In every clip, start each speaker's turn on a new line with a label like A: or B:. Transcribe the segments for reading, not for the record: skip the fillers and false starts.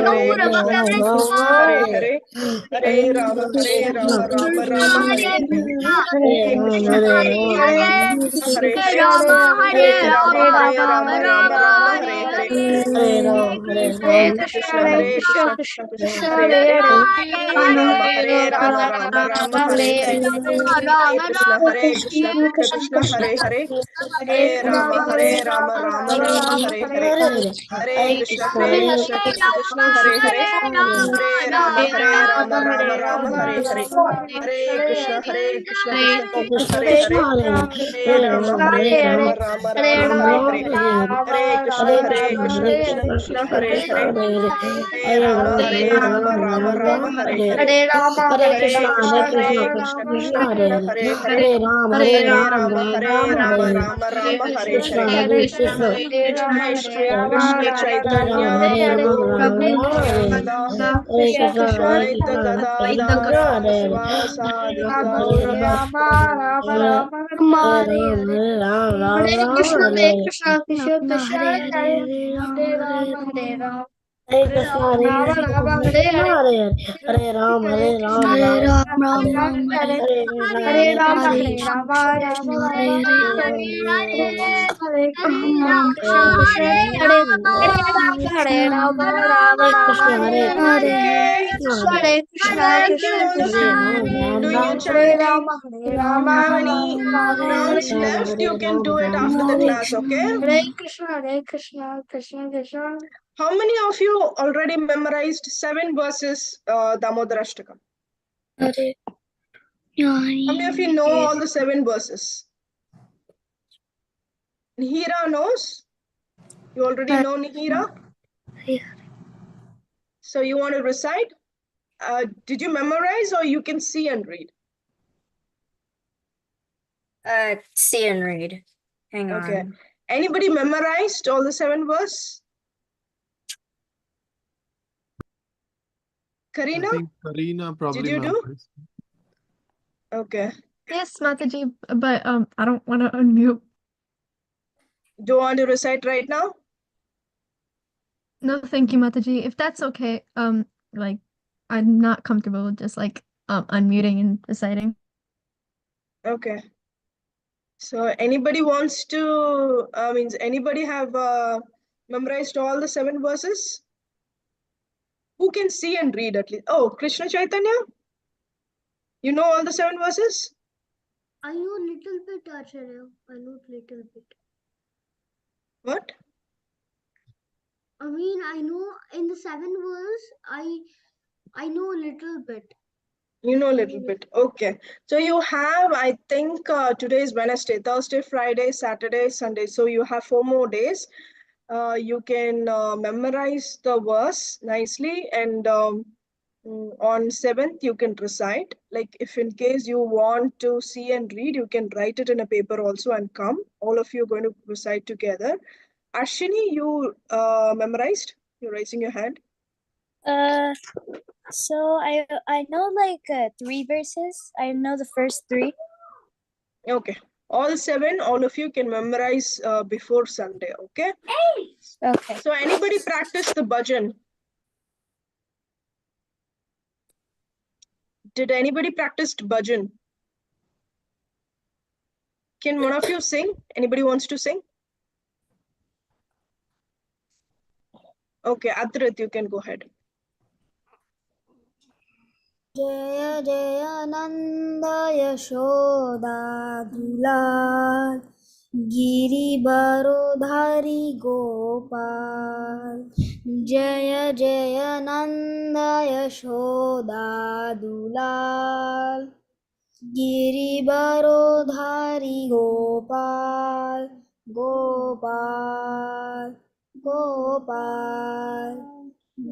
A: Hare Hare, Hare Rama, Rama Rama, Hare Hare, Hare Krishna, Hare Krishna, Hare Hare, Hare Rama, Rama Rama, Hare Hare, Hare Krishna, Krishna Krishna, Hare Hare, Hare Rama, Rama Rama, Hare Hare, Hare Krishna, Krishna Krishna, Hare Hare, Hare Rama, Rama Rama, Hare Hare, Hare Krishna, Krishna Krishna, Hare Hare, Hare Rama, Rama Rama, Hare Hare, Hare Krishna, Krishna Krishna, Hare Hare, Hare Rama, Rama Rama, Hare Hare, Hare Krishna, Krishna Krishna, Hare Hare, Hare Rama, Rama Rama, Hare Hare, Hare Krishna, Krishna Krishna, Hare Hare, Hare Rama, Rama Rama, Hare Hare. Jai Shri Krishna Chaitanya Prabhu Nityananda, Shri Advaita Gadadhara Sivasadi Gaura
B: Hare Krishna, Hare Ram, Hare Ram, Hare
A: Do you chanting? If you have any rounds left, you can do it after the class, okay?
B: Krishna.
A: How many of you already memorized 7 verses Damodarashtakam? How many of you know all the 7 verses? Nihira knows? You already know Nihira? So you want to recite? Did you memorize or you can see and read?
C: See and read. Hang on.
A: Okay. Anybody memorized all the 7 verses? Karina?
D: I think Karina probably
A: Did you do?
D: memorized.
A: Okay.
E: Yes, Mataji, but I don't want to unmute.
A: Do you want to recite right now?
E: No, thank you, Mataji. If that's okay, like I'm not comfortable with just like unmuting and reciting.
A: Okay. So anybody wants to, anybody have memorized all the 7 verses? Who can see and read at least? Oh, Krishna Chaitanya? You know all the 7 verses?
B: I know a little bit, Acharya. I know a little bit.
A: What?
B: I mean, I know in the 7 verse, I know a little bit.
A: You know a little bit. Okay. So you have, I think today is Wednesday, Thursday, Friday, Saturday, Sunday. So you have 4 more days. You can memorize the verse nicely, and on 7th you can recite. Like if in case you want to see and read, you can write it in a paper also and come. All of you are going to recite together. Ashini, you memorized? You're raising your hand.
C: So I know like 3 verses. I know the first 3.
A: Okay. All 7, all of you can memorize before Sunday, okay?
C: Okay.
A: So anybody practice the bhajan? Did anybody practice bhajan? Can one of you sing? Anybody wants to sing? Okay, Adrit, you can go ahead.
B: Jaya Jaya Nanda Yashoda Dulal Giri Barodhari Gopal Jaya Jaya Nanda Yashoda Dulal Giri Barodhari Gopal Gopal Gopal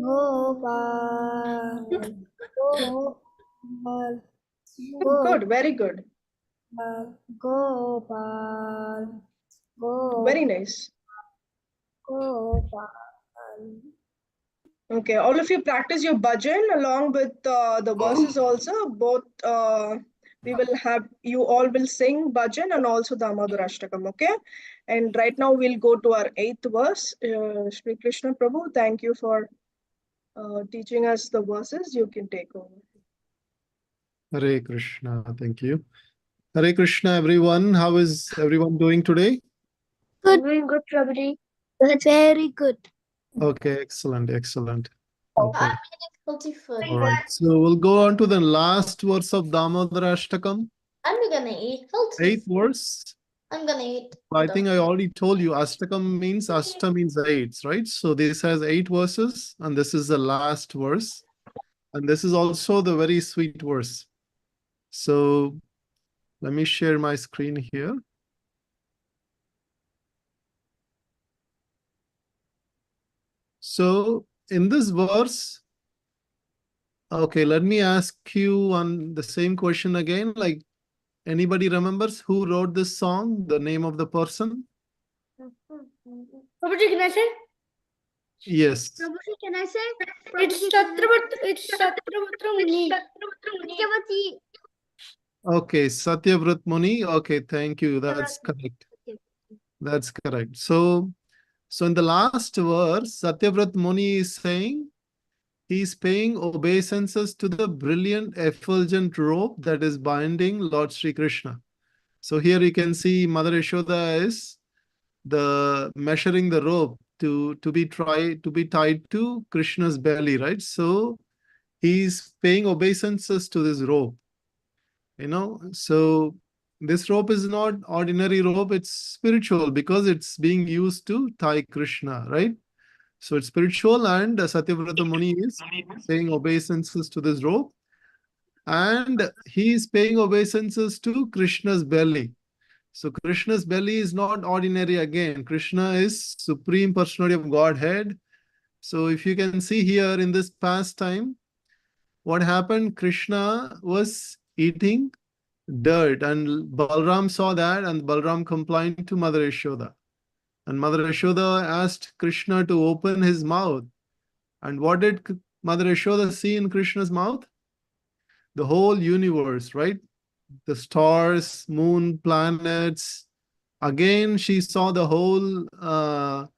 B: Gopal Gopal
A: Good, very good.
B: Gopal Gopal
A: Very nice.
B: Gopal.
A: Okay, all of you practice your bhajan along with the verses also. Both we will have, you all will sing bhajan and also the Damodarashtakam, okay? And right now we'll go to our 8th verse. Shri Krishna Prabhu, thank you for teaching us the verses, you can take over.
D: Hare Krishna. Thank you. Hare Krishna, everyone. How is everyone doing today?
B: Good. Doing good, Prabhuji. Very good.
D: Okay, excellent, excellent. Okay. All right. So we'll go on to the last verse of Damodara Ashtakam.
F: I'm gonna eat.
D: 8th verse.
F: I'm gonna eat.
D: I think I already told you Ashtakam means Ashta means 8, right? So this has 8 verses, and this is the last verse. And this is also the very sweet verse. So let me share my screen here. So in this verse, okay, let me ask you on the same question again. Like, anybody remembers who wrote this song, the name of the person?
B: Prabhuji, can I say?
D: Yes.
B: Prabhuji, can I say?
F: It's Satyavrat Muni.
B: Satyavati.
D: Okay, Satyavrat Muni. Okay, thank you. That's correct. That's correct. So in the last verse, Satyavrat Muni is saying he's paying obeisances to the brilliant effulgent rope that is binding Lord Sri Krishna. So here you can see Mother Yashoda is measuring the rope to be tied to Krishna's belly, right? So he's paying obeisances to this rope. So this rope is not ordinary rope, it's spiritual because it's being used to tie Krishna, right? So it's spiritual, and Satyavrata Muni is paying obeisances to this rope, and he is paying obeisances to Krishna's belly. So Krishna's belly is not ordinary again. Krishna is Supreme Personality of Godhead. So if you can see here in this pastime, what happened? Krishna was eating dirt, and Balram saw that, and Balram complained to Mother Yashoda. And Mother Yashoda asked Krishna to open his mouth. And what did Mother Yashoda see in Krishna's mouth? The whole universe, right? The stars, moon, planets. Again, she saw the whole, the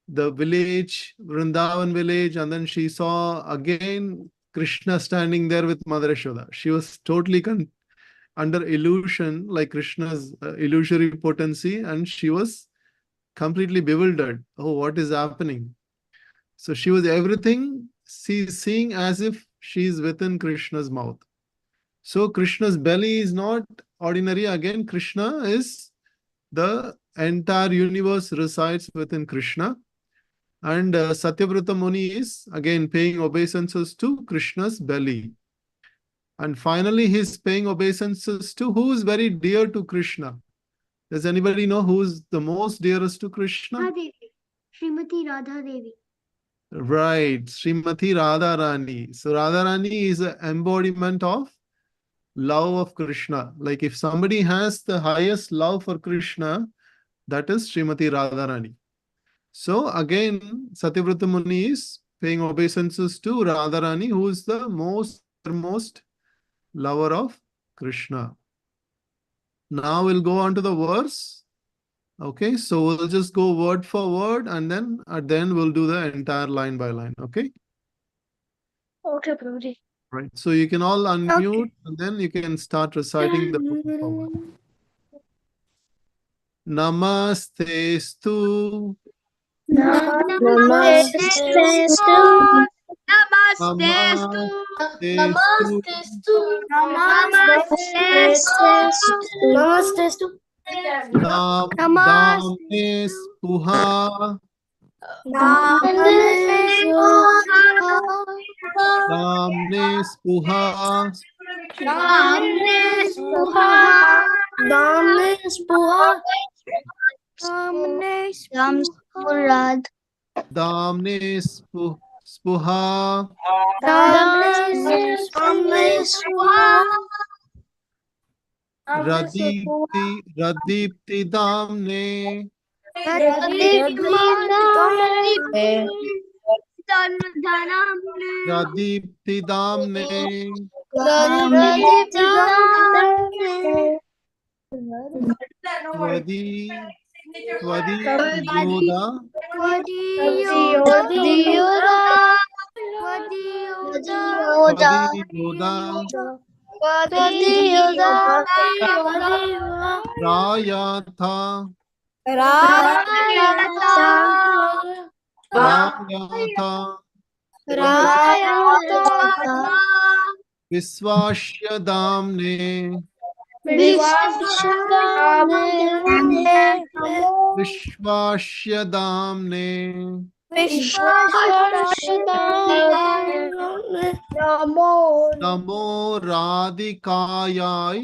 D: village, Vrindavan village, and then she saw again Krishna standing there with Mother Yashoda. She was totally under illusion, like Krishna's illusory potency, and she was completely bewildered. Oh, what is happening? So she was everything seeing as if she is within Krishna's mouth. So Krishna's belly is not ordinary. Again, Krishna is the entire universe resides within Krishna. And Satyavrata Muni is again paying obeisances to Krishna's belly. And finally, he's paying obeisances to who is very dear to Krishna. Does anybody know who is the most dearest to Krishna?
B: Radha Devi. Srimati Radha Devi.
D: Right, Srimati Radharani. So Radharani is an embodiment of love of Krishna. Like if somebody has the highest love for Krishna, that is Srimati Radharani. So again, Satyavrata Muni is paying obeisances to Radharani, who is the most lover of Krishna. Now we'll go on to the verse. Okay, so we'll just go word for word, and then at the end we'll do the entire line by line. Okay.
B: Okay, Prabhuji.
D: Right. So you can all unmute, and then you can start reciting the word for word. Namastestu.
B: Namastestu.
D: Namastestu.
B: Namastestu.
D: Damne spuha. Damne spuha. Damne spuha. Radipti damne. Radipti damne. Twadi yoda. Rayatha Visvashyadamne Vishvashyadamne Namo Radhikayai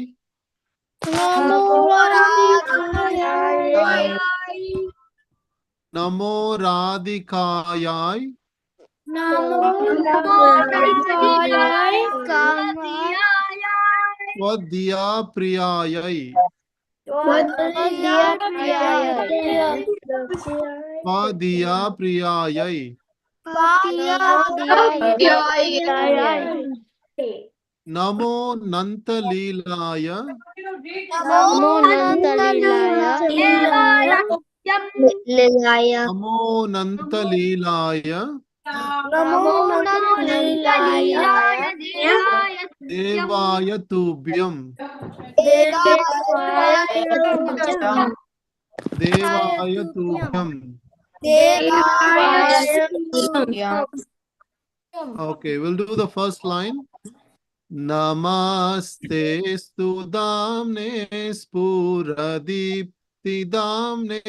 D: Namo Radhikayai Swadhya Priyayai Swadhya Priyayai Namo Nantalilaya Namo Nantalilaya Devaya Tubhyam Devaya Tubhyam. Okay, we'll do the first line. Namaste Studamne Spuradipti Damne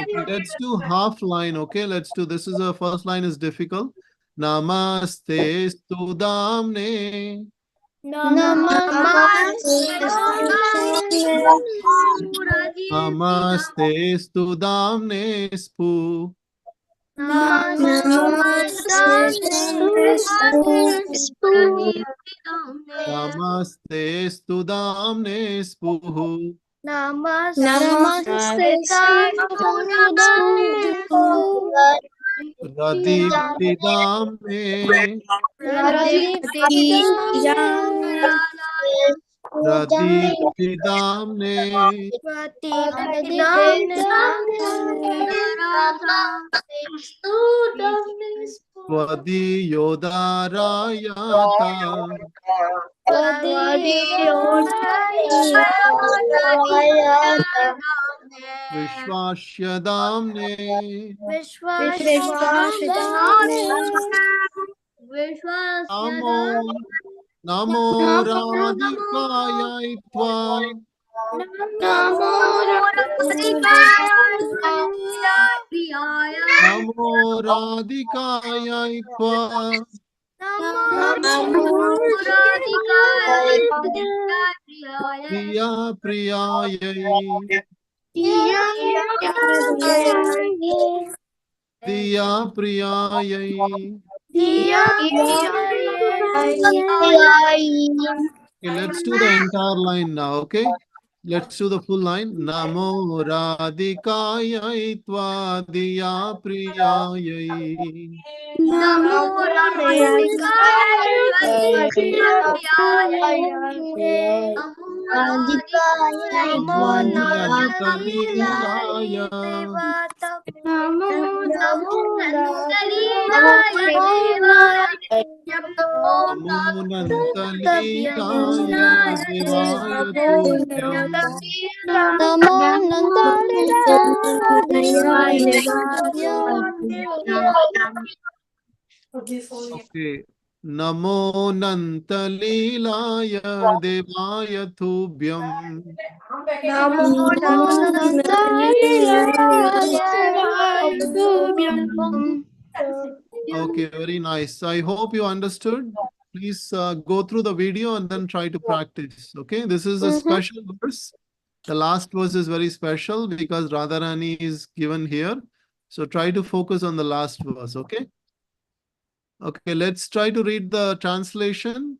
D: Okay, let's do half line. Okay, let's do this. Is the first line is difficult. Namaste Studamne Namaste Studamne Spu Namaste Studamne Spuhu Radipti Damne Radipti Damne Svadiyodarayata Vishvashyadamne Namo Namo Radhikayai Tva Namo Radhikayai Tva Diya Priyayai Diya Priyayai. Okay, let's do the entire line now, okay? Let's do the full line. Namo Radhikayai Tva Diya Priyayai. Namo Nantalilaya Devaya Tubhyam. Okay. Namo Nantalilaya Devaya Tubhyam. Okay, very nice. I hope you understood. Please go through the video and then try to practice. Okay, this is a special verse. The last verse is very special because Radharani is given here. So try to focus on the last verse. Okay. Okay, let's try to read the translation.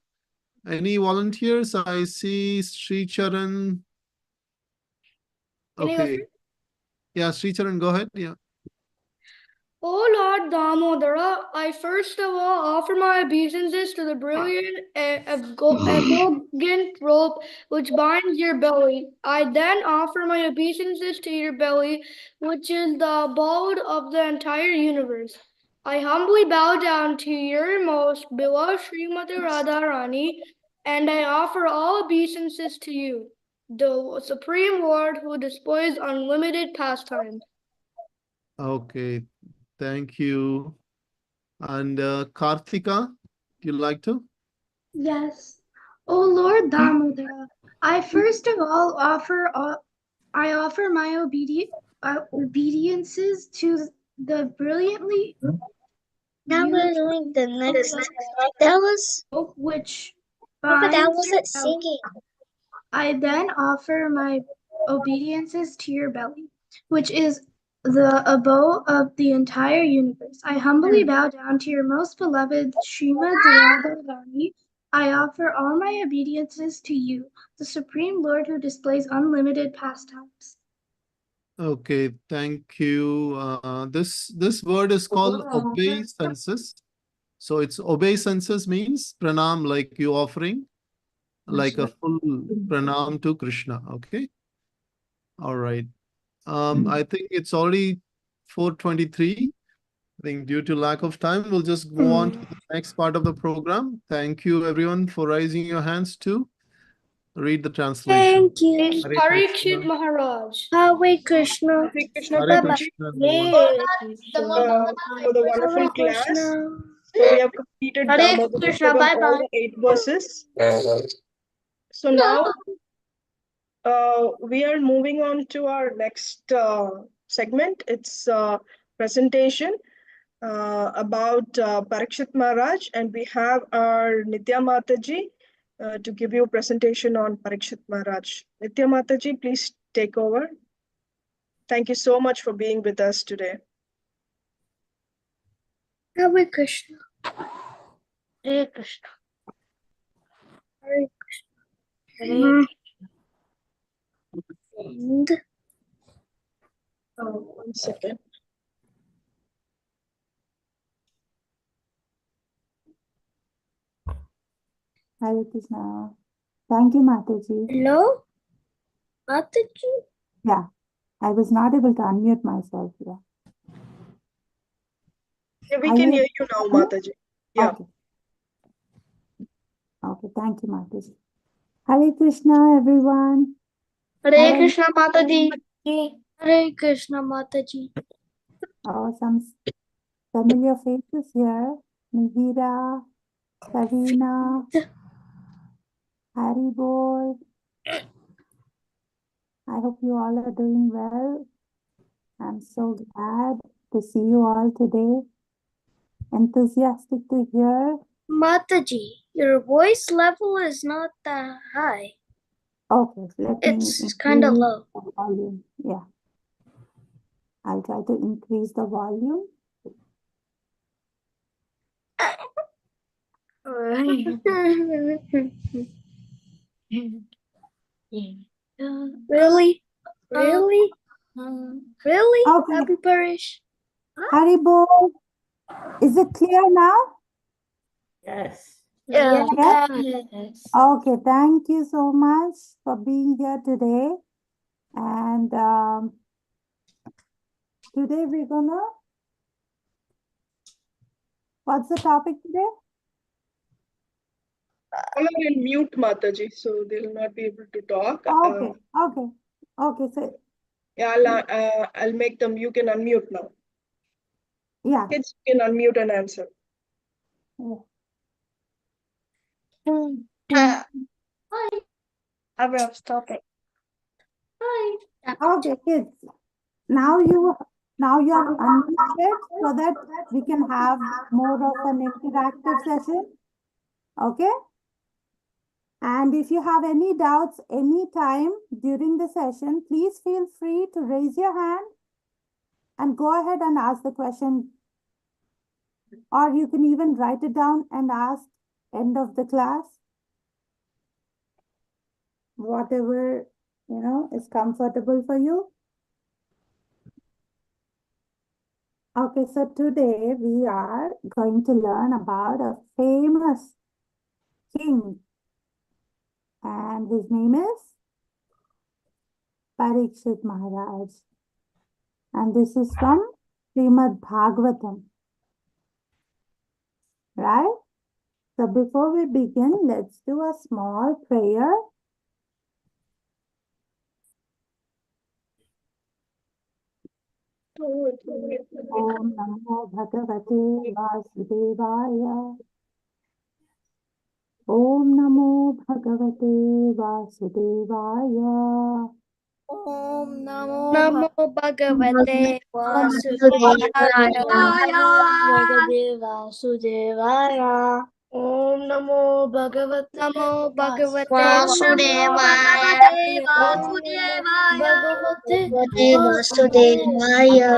D: Any volunteers? I see Sri Charan. Okay. Yeah, Sri Charan, go ahead. Yeah.
F: O Lord Damodara, I first of all offer my obeisances to the brilliant effulgent rope which binds your belly. I then offer my obeisances to your belly, which is the abode of the entire universe. I humbly bow down to your most beloved Srimati Radharani, and I offer all obeisances to you, the Supreme Lord who displays unlimited pastimes.
D: Okay, thank you. And Karthika, you like to?
B: Yes. O Lord Damodara, I first of all offer my obediences to the brilliantly
C: Now we're doing the next. That was.
B: which
C: But that
B: binds your
C: wasn't
B: belly.
C: singing.
B: I then offer my obeisances to your belly, which is the abode of the entire universe. I humbly bow down to your most beloved Srimad Radharani. I offer all my obeisances to you, the Supreme Lord who displays unlimited pastimes.
D: Okay, thank you. This word is called obeisances. So it's obeisances means pranam, like you offering, like a full pranam to Krishna. Okay. All right. I think it's already 4:23. I think due to lack of time, we'll just go on to the next part of the program. Thank you, everyone, for raising your hands to read the translation.
C: Thank you.
F: It's
D: Hare
F: Parikshit
D: Krishna.
F: Maharaj.
C: Hare Krishna.
A: Hare Krishna
D: Hare
A: Prabhu,
D: Krishna, everyone.
A: for the wonderful
C: Hare
A: class.
C: Krishna.
A: So we have completed
F: Hare
A: Damodara
F: Krishna,
A: Shloka,
F: bye-bye.
A: all the 8 verses. So now we are moving on to our next segment. It's presentation about Parikshit Maharaj, and we have our Nitya Mataji to give you a presentation on Parikshit Maharaj. Nitya Mataji, please take over. Thank you so much for being with us today.
C: Hare Krishna.
F: Hare Krishna.
C: Hare Krishna. And
A: Oh, 1 second.
G: Hare Krishna. Thank you, Mataji.
C: hello, Mataji.
G: Yeah, I was not able to unmute myself here.
A: Yeah, we
G: Are
A: can
G: you
A: hear you now,
G: able to?
A: Mataji. Yeah.
G: Okay. Okay, thank you, Mataji. Hare Krishna, everyone.
F: Hare Krishna, Mataji.
C: Hare Krishna, Mataji.
G: Oh, some familiar faces here. Mihira, Kavina, Haribol. I hope you all are doing well. I'm so glad to see you all today. Enthusiastic to hear.
C: Mataji, your voice level is not that high.
G: Okay, let me
C: It's kind of
G: increase
C: low.
G: the volume. Yeah, I'll try to increase the volume.
C: Really? Really? Really?
G: Okay,
C: Happy Parish?
G: Haribo, is it clear now?
F: Yes.
C: Yeah.
F: Yes.
G: Okay, thank you so much for being here today. And today we're gonna, what's the topic today?
A: I'm in mute, Mataji, so they'll not be able to talk.
G: Okay, okay, okay, so
A: Yeah, I'll make them. You can unmute now.
G: yeah.
A: Kids, you can unmute and answer.
F: Hi. I will stop it.
C: Hi.
G: Okay, kids. Now you're unmuted so that we can have more of an interactive session. Okay? And if you have any doubts anytime during the session, please feel free to raise your hand and go ahead and ask the question. Or you can even write it down and ask end of the class. Whatever, is comfortable for you. Okay, so today we are going to learn about a famous king, and his name is Parikshit Maharaj. And this is from Srimad Bhagavatam, right? So before we begin, let's do a small prayer. Om Namo Bhagavate Vasudevaya. Om Namo Bhagavate Vasudevaya.
C: Om Namo
F: Namo Bhagavate
C: Vasudevaya.
A: Vasudevaya. Om Namo Bhagavate
F: Namo Bhagavate
A: Vasudevaya.
F: Bhagavate
A: Vasudevaya.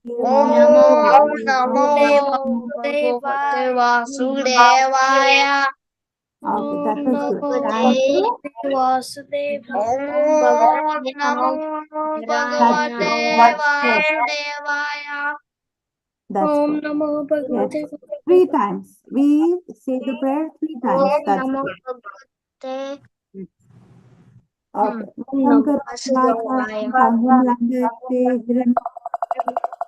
A: Om Namo Bhagavate Vasudevaya.
G: Okay, that was good.
F: Namo
G: Thank you.
F: Vasudeva.
A: Om Namo
G: That's
A: Bhagavate
G: good. That's good.
A: Vasudevaya.
G: That's
F: Om
G: good.
F: Namo Bhagavate
G: Yes. 3 times. We say the prayer 3 times.
A: Om
G: That's
A: Namo
G: good.
A: Bhagavate
G: Okay. Muktam karoti vacham pangam langayate hiran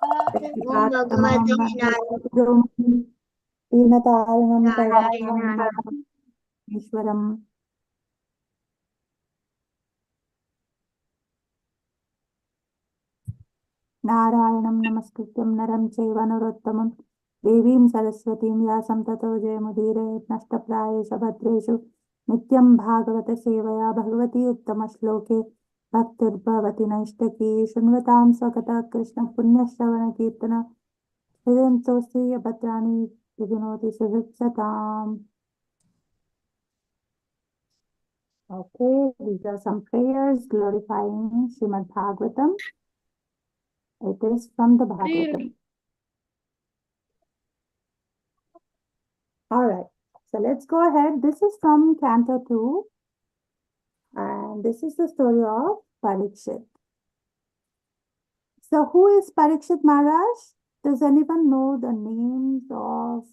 A: Om
G: tamam
A: Bhagavate
G: deenataranam
A: Narayana.
G: karunam Ishwaram. Narayanam namaskrityam naram chaiva narottamam devim saraswatim vyasam tato jayamudire nashtaprayesha bhadreshu nityam bhagavata sevaya bhagavati uttama shloke bhaktirbhavati naishtaki shunvatam swakata krishna punyashravana kirtana hridantosti bhadrani vivinoti suhritsatam. Okay, these are some prayers glorifying Srimad Bhagavatam. It is from the Bhagavatam. All right, so let's go ahead. This is from Canto 2, and this is the story of Parikshit. So, who is Parikshit Maharaj? Does anyone know the names of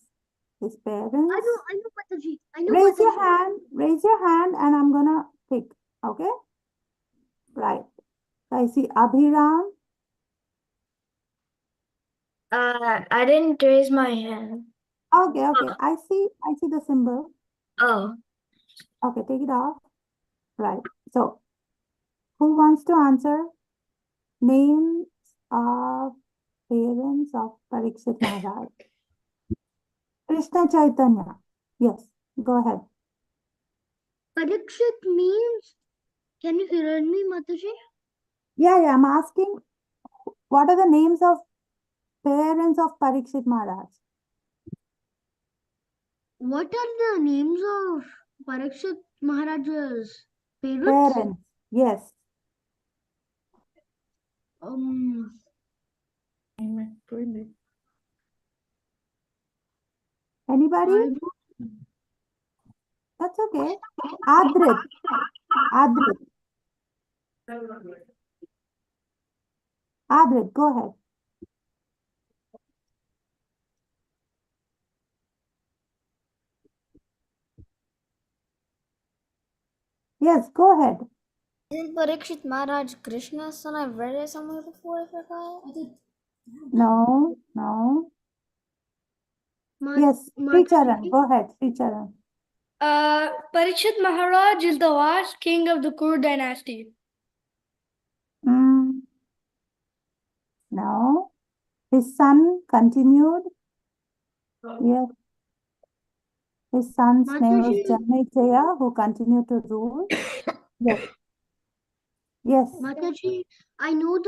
G: his parents?
B: I know Mataji. I know
G: Raise your
B: Mataji.
G: hand, and I'm gonna pick, okay? Right. So I see Abhiram.
A: I didn't raise my hand.
G: Okay, I see the symbol.
A: Oh,
G: Okay, take it off. Right. So, who wants to answer? Names of parents of Parikshit Maharaj. Krishna Chaitanya. Yes, go ahead.
B: Parikshit means, can you hear me, Mataji?
G: Yeah, I'm asking, what are the names of parents of Parikshit Maharaj?
B: What are the names of Parikshit Maharaj's parents?
G: Parents, yes. Anybody? That's okay. Adrit. Adrit, go ahead. Yes, go ahead.
C: Isn't Parikshit Maharaj Krishna's son? I've read it somewhere before, I forgot.
G: No. Yes, Sri Charan, go ahead, Sri Charan.
F: Parikshit Maharaj is the last king of the Kuru dynasty.
G: No. His son continued. Yes. His son's name was Janmejaya, who continued to rule. Yes.
B: Mataji, I know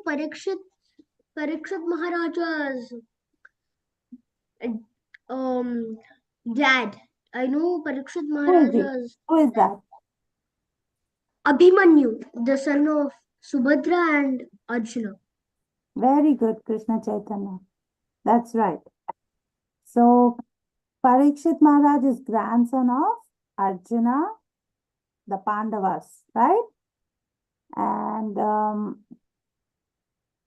B: Parikshit Maharaja's dad. I know Parikshit Maharaja's
G: Who is that?
B: Abhimanyu, the son of Subhadra and Arjuna.
G: Very good, Krishna Chaitanya. That's right. So, Parikshit Maharaj is grandson of Arjuna, the Pandavas, right? And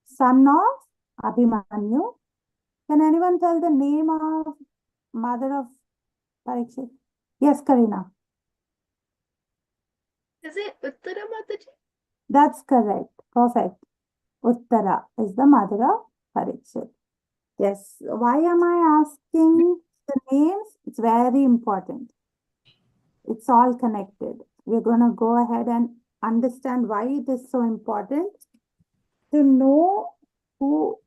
G: son of Abhimanyu. Can anyone tell the name of mother of Parikshit? Yes, Karina.
B: Is it Uttara Mataji?
G: That's correct. Perfect. Uttara is the mother of Parikshit. Yes. Why am I asking the names? It's very important. It's all connected. We're going to go ahead and understand why it is so important to know who,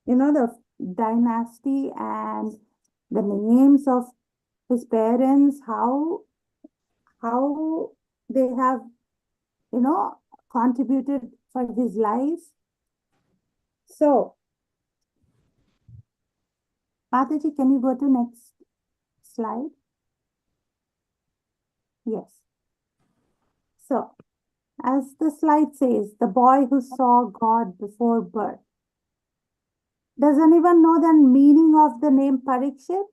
G: the dynasty and the names of his parents, how they have, contributed for his life. So, Mataji, can you go to next slide? Yes. So, as the slide says, the boy who saw God before birth. Does anyone know the meaning of the name Parikshit?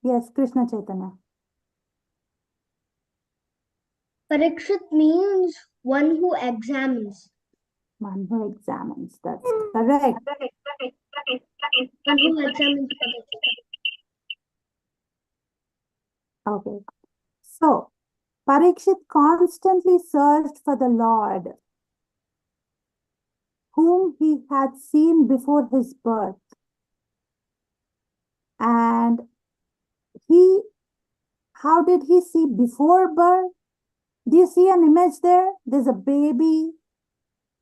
G: Yes, Krishna Chaitanya.
A: Parikshit means one who examines.
G: One who examines. That's correct.
A: One who examines others.
G: Okay. So, Parikshit constantly searched for the Lord, whom he had seen before his birth. And how did he see before birth? Do you see an image there? There's a baby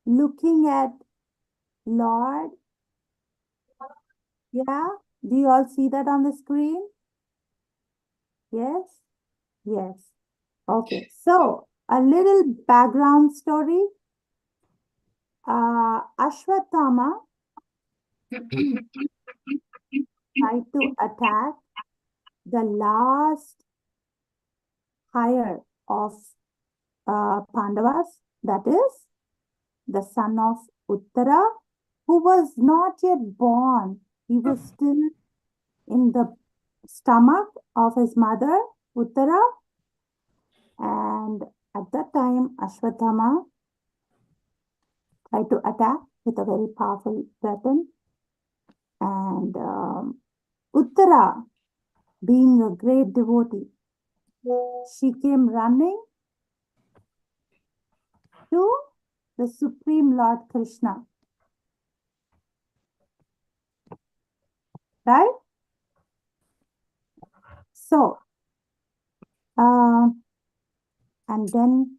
G: looking at Lord. Yeah? Do you all see that on the screen? Yes? Yes. Okay. So, a little background story. Ashwatthama tried to attack the last hire of Pandavas, that is the son of Uttara, who was not yet born. He was still in the stomach of his mother, Uttara. And at that time, Ashwatthama tried to attack with a very powerful weapon. And Uttara, being a great devotee, she came running to the Supreme Lord Krishna. Right? So, and then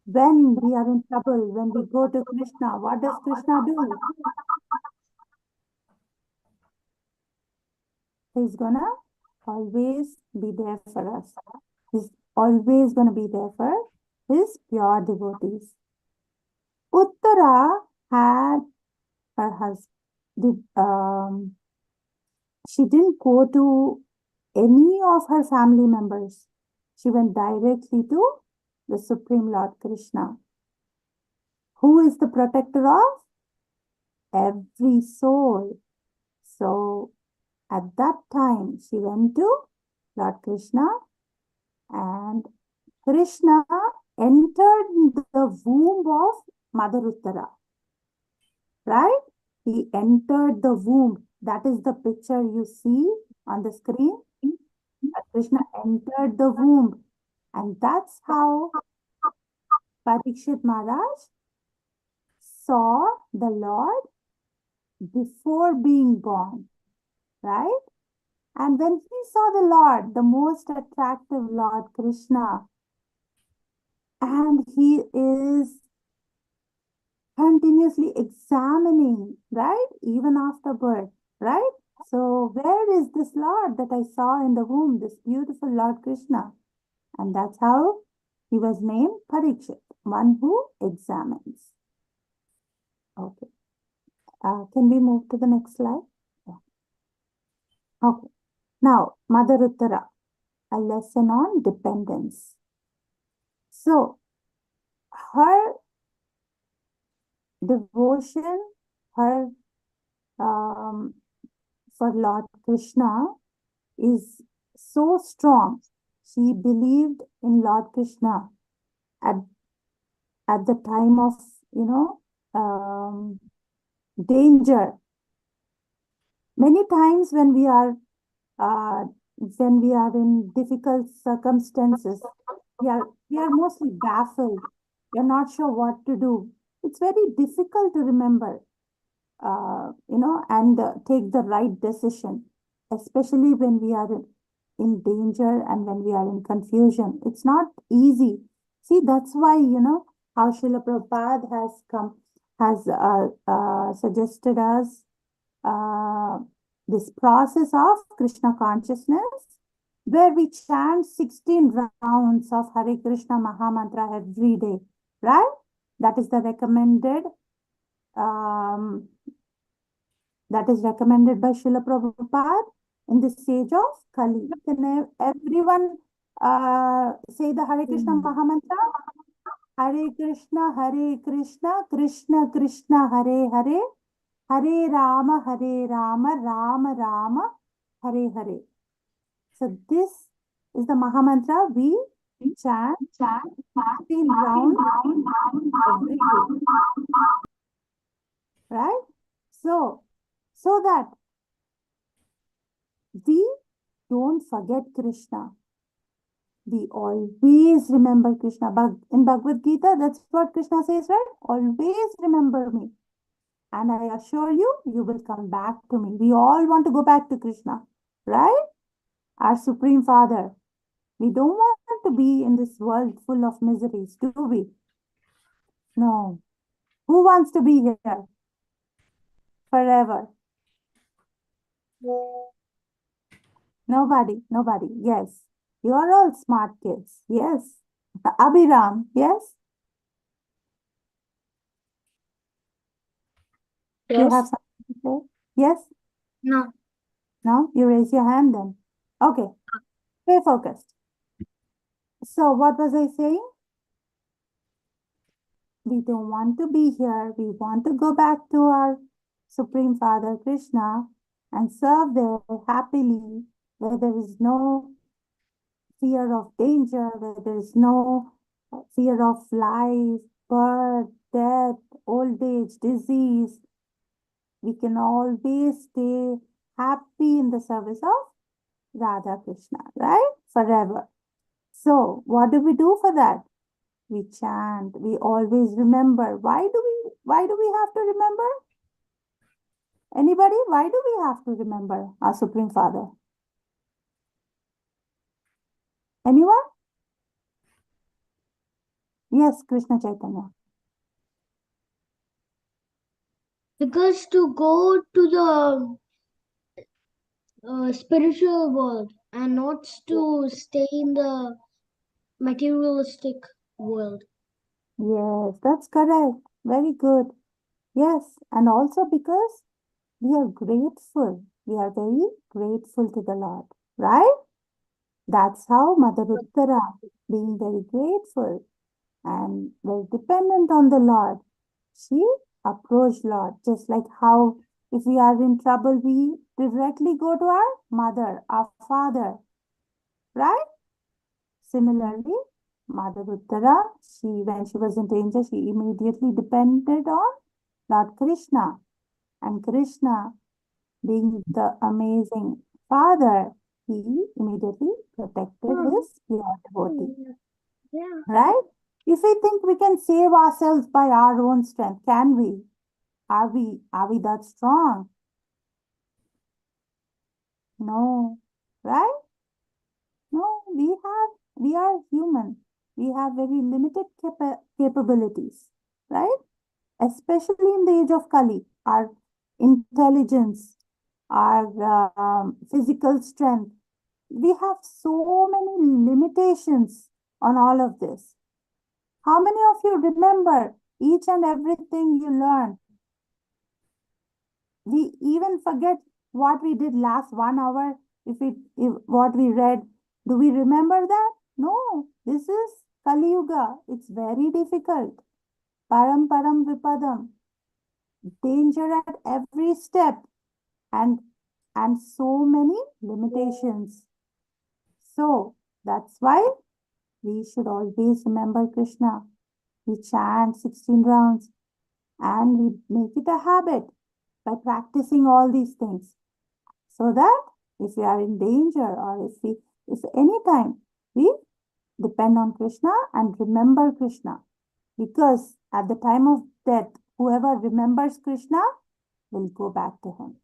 G: when we are in trouble, when we go to Krishna, what does Krishna do? He's gonna always be there for us. He's always gonna be there for his pure devotees. Uttara had her husband. She didn't go to any of her family members. She went directly to the Supreme Lord Krishna, who is the protector of every soul. So, at that time, she went to Lord Krishna, and Krishna entered the womb of Mother Uttara. Right? He entered the womb. That is the picture you see on the screen. Krishna entered the womb. And that's how Parikshit Maharaj saw the Lord before being born. Right? And when he saw the Lord, the most attractive Lord Krishna, and he is continuously examining, right? Even after birth, right? So where is this Lord that I saw in the womb, this beautiful Lord Krishna? And that's how he was named Parikshit, one who examines. Okay. Can we move to the next slide? Yeah. Okay. Now, Mother Uttara, a lesson on dependence. So, her devotion, her for Lord Krishna is so strong. She believed in Lord Krishna at the time of, danger. Many times when we are in difficult circumstances, we are mostly baffled. We are not sure what to do. It's very difficult to remember, and take the right decision, especially when we are in danger and when we are in confusion. It's not easy. See, that's why, how Srila Prabhupada has suggested us this process of Krishna consciousness, where we chant 16 rounds of Hare Krishna Mahamantra every day, right? That is recommended by Srila Prabhupada in this age of Kali. Can everyone say the Hare Krishna Mahamantra? Hare Krishna, Krishna Krishna, Hare Hare, Hare Rama, Rama Rama, Hare Hare. So this is the Mahamantra we chant 16 rounds every day. Right? So that we don't forget Krishna. We always remember Krishna. But in Bhagavad Gita, that's what Krishna says, right? Always remember me. And I assure you, you will come back to me. We all want to go back to Krishna, right? Our Supreme Father. We don't want to be in this world full of miseries, do we? No. Who wants to be here forever? Nobody. Yes. You are all smart kids. Yes. Abhiram, yes? You have something to say? Yes?
F: No.
G: No? You raise your hand then. Okay. Stay focused. So what was I saying? We don't want to be here. We want to go back to our Supreme Father Krishna and serve there happily, where there is no fear of danger, where there is no fear of life, birth, death, old age, disease. We can always stay happy in the service of Radha Krishna, right? Forever. So, what do we do for that? We chant, we always remember. Why do we have to remember? Anybody? Why do we have to remember our Supreme Father? Anyone? Yes, Krishna Chaitanya.
A: Because to go to the spiritual world and not to stay in the materialistic world.
G: Yes, that's correct. Very good. Yes, and also because we are grateful. We are very grateful to the Lord, right? That's how Mother Uttara, being very grateful and very dependent on the Lord, she approached Lord. Just like how if we are in trouble, we directly go to our mother, our father, right? Similarly, Mother Uttara, when she was in danger, she immediately depended on Lord Krishna. And Krishna, being the amazing father, he immediately protected his pure devotee.
A: Yeah.
G: Right? If we think we can save ourselves by our own strength, can we? Are we that strong? No. Right? No, we are human. We have very limited capabilities, right? Especially in the age of Kali, our intelligence, our physical strength. We have so many limitations on all of this. How many of you remember each and everything you learned? We even forget what we did last 1 hour, if what we read. Do we remember that? No, this is Kali Yuga. It's very difficult. Param param vipadam. Danger at every step and so many limitations. So that's why we should always remember Krishna. We chant 16 rounds. And we make it a habit by practicing all these things. So that if we are in danger or if anytime we depend on Krishna and remember Krishna. Because at the time of death, whoever remembers Krishna will go back to him.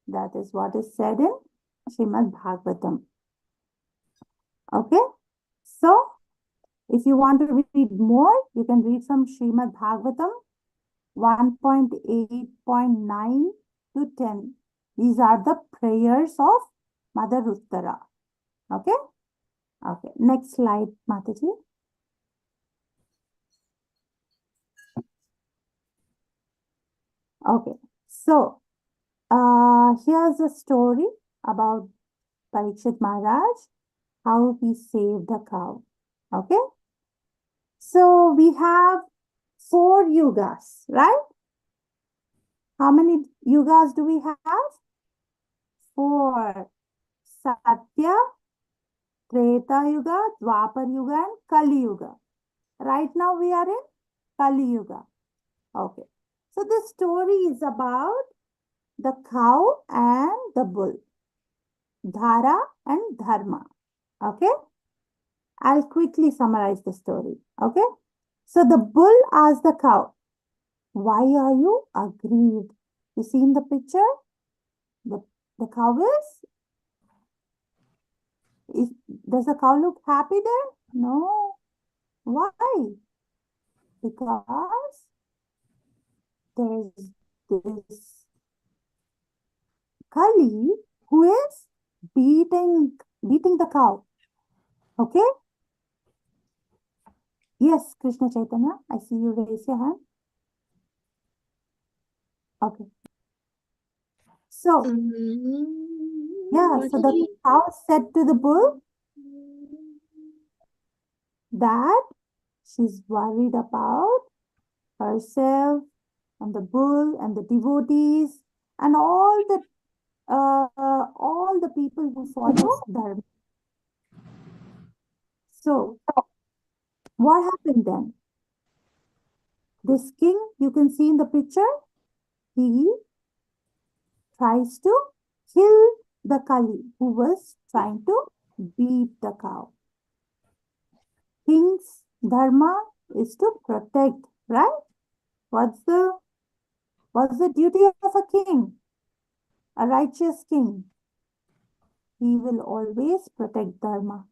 G: That is what is said in Srimad Bhagavatam. Okay? So, if you want to read more, you can read from Srimad Bhagavatam 1.8.9 to 10. These are the prayers of Mother Uttara. Okay? Okay. Next slide, Mataji. Okay. So, here's a story about Parikshit Maharaj, how he saved a cow. Okay? So, we have 4 yugas, right? How many yugas do we have? 4. Satya, Treta Yuga, Dwapar Yuga and Kali Yuga. Right now we are in Kali Yuga. Okay. So this story is about the cow and the bull. Dhara and Dharma. Okay. I'll quickly summarize the story. Okay. So the bull asked the cow, "Why are you aggrieved?" You see in the picture? The cow does the cow look happy there? No. Why? Because there's this Kali who is beating the cow. Okay? Yes, Krishna Chaitanya, I see you raise your hand. Okay. So, so the cow said to the bull that she's worried about herself and the bull and the devotees and all the people who follow Dharma. So, what happened then? This king, you can see in the picture, he tries to kill the Kali who was trying to beat the cow. King's dharma is to protect, right? What's the duty of a king? A righteous king. He will always protect dharma.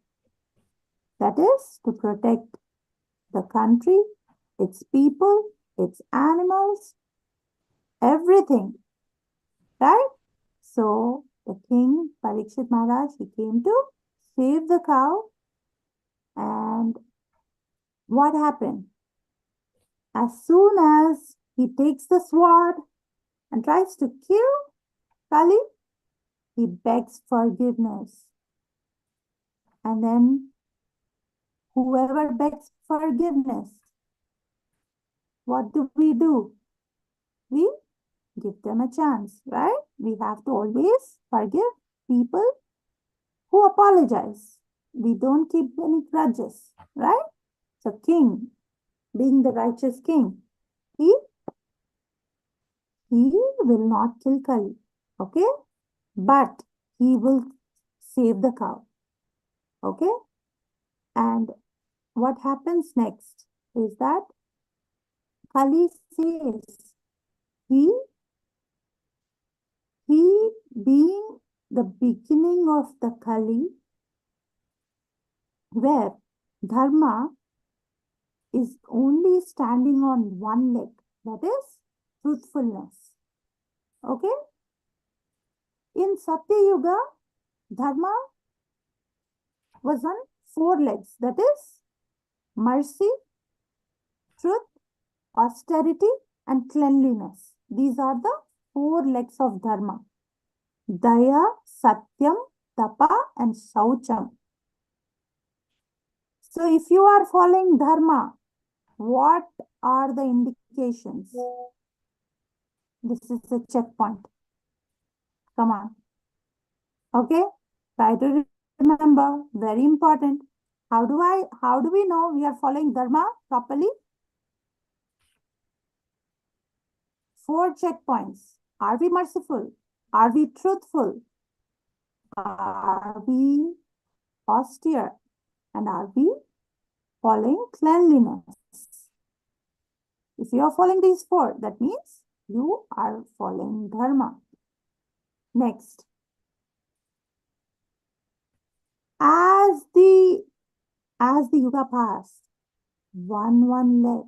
G: That is to protect the country, its people, its animals, everything. Right? So the king, Parikshit Maharaj, he came to save the cow. And what happened? As soon as he takes the sword and tries to kill Kali, he begs forgiveness. And then whoever begs forgiveness, what do? We give them a chance, right? We have to always forgive people who apologize. We don't keep any grudges, right? So king, being the righteous king, he will not kill Kali, okay? But he will save the cow, okay? And what happens next is that Kali says, he being the beginning of the Kali, where Dharma is only standing on one leg, that is truthfulness. Okay? In Satya Yuga, Dharma was on 4 legs, that is mercy, truth, austerity, and cleanliness. These are the 4 legs of Dharma. Daya, Satyam, Tapa, and Shaucham. So if you are following Dharma, what are the indications? This is a checkpoint. Come on. Okay? Try to remember. Very important. How do we know we are following Dharma properly? 4 checkpoints. Are we merciful? Are we truthful? Are we austere? And are we following cleanliness? If you are following these 4, that means you are following dharma. Next. As the yuga passed, one leg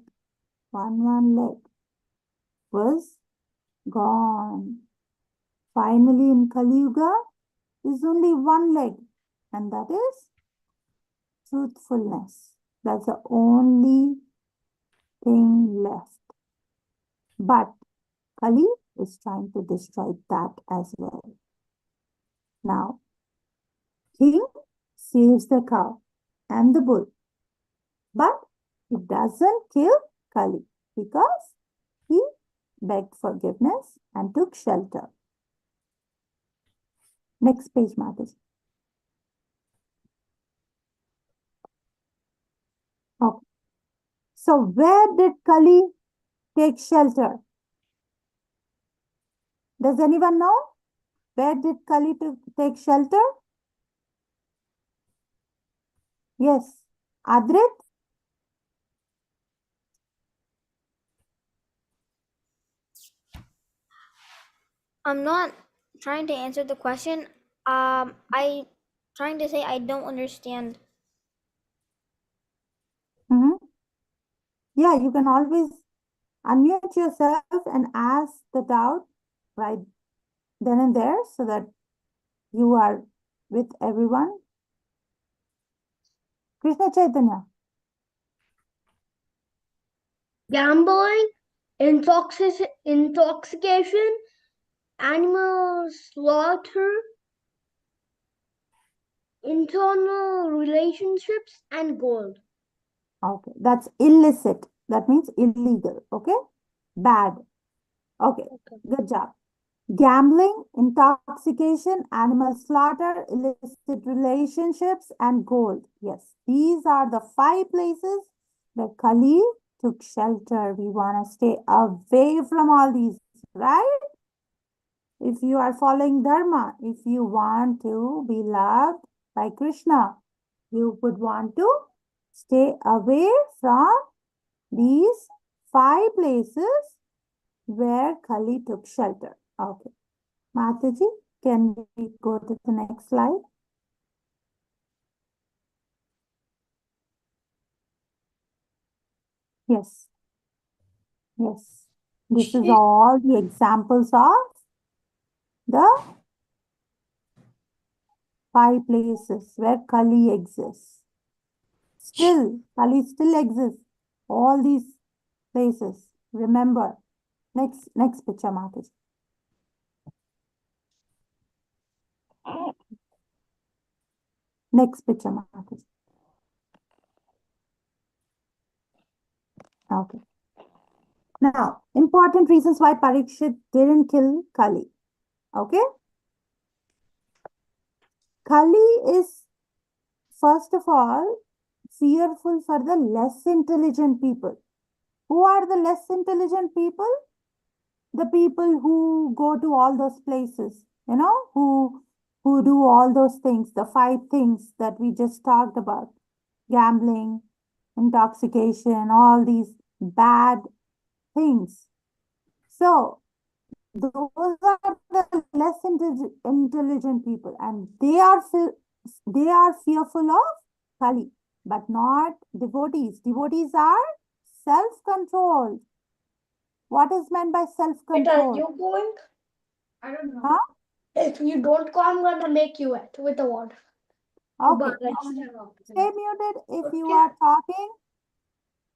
G: was gone. Finally, in Kali Yuga, is only one leg, and that is truthfulness. That's the only thing left. But Kali is trying to destroy that as well. Now, king saves the cow and the bull, but it doesn't kill Kali because he begged forgiveness and took shelter. Next page, Mataji. Okay. So where did Kali take shelter? Does anyone know? Where did Kali take shelter? Yes. Adrit?
A: I'm not trying to answer the question. I trying to say I don't understand.
G: Yeah, you can always unmute yourself and ask the doubt right then and there so that you are with everyone. Krishna Chaitanya.
F: Gambling, intoxication, animal slaughter, internal relationships, and gold.
G: Okay, that's illicit. That means illegal. Okay, bad. Okay, good job. Gambling, intoxication, animal slaughter, illicit relationships, and gold. Yes, these are the 5 places where Kali took shelter. We want to stay away from all these, right? If you are following Dharma, if you want to be loved by Krishna, you would want to stay away from these 5 places where Kali took shelter. Okay. Mataji, can we go to the next slide? Yes. Yes. This is all the examples of the 5 places where Kali exists. Kali still exists. All these places. Remember. Next picture, Mataji. Next picture, Mataji. Okay. Now, important reasons why Parikshit didn't kill Kali. Okay. Kali is, first of all, fearful for the less intelligent people. Who are the less intelligent people? The people who go to all those places, you know, who do all those things, the 5 things that we just talked about. Gambling, intoxication, all these bad things. So, those are the less intelligent people, and they are fearful of Kali, but not devotees. Devotees are self-controlled. What is meant by self-control?
F: Are you going? I don't know.
G: Huh?
F: If you don't go, I'm gonna make you wet with the water.
G: Okay.
F: But
G: Stay muted if you are talking.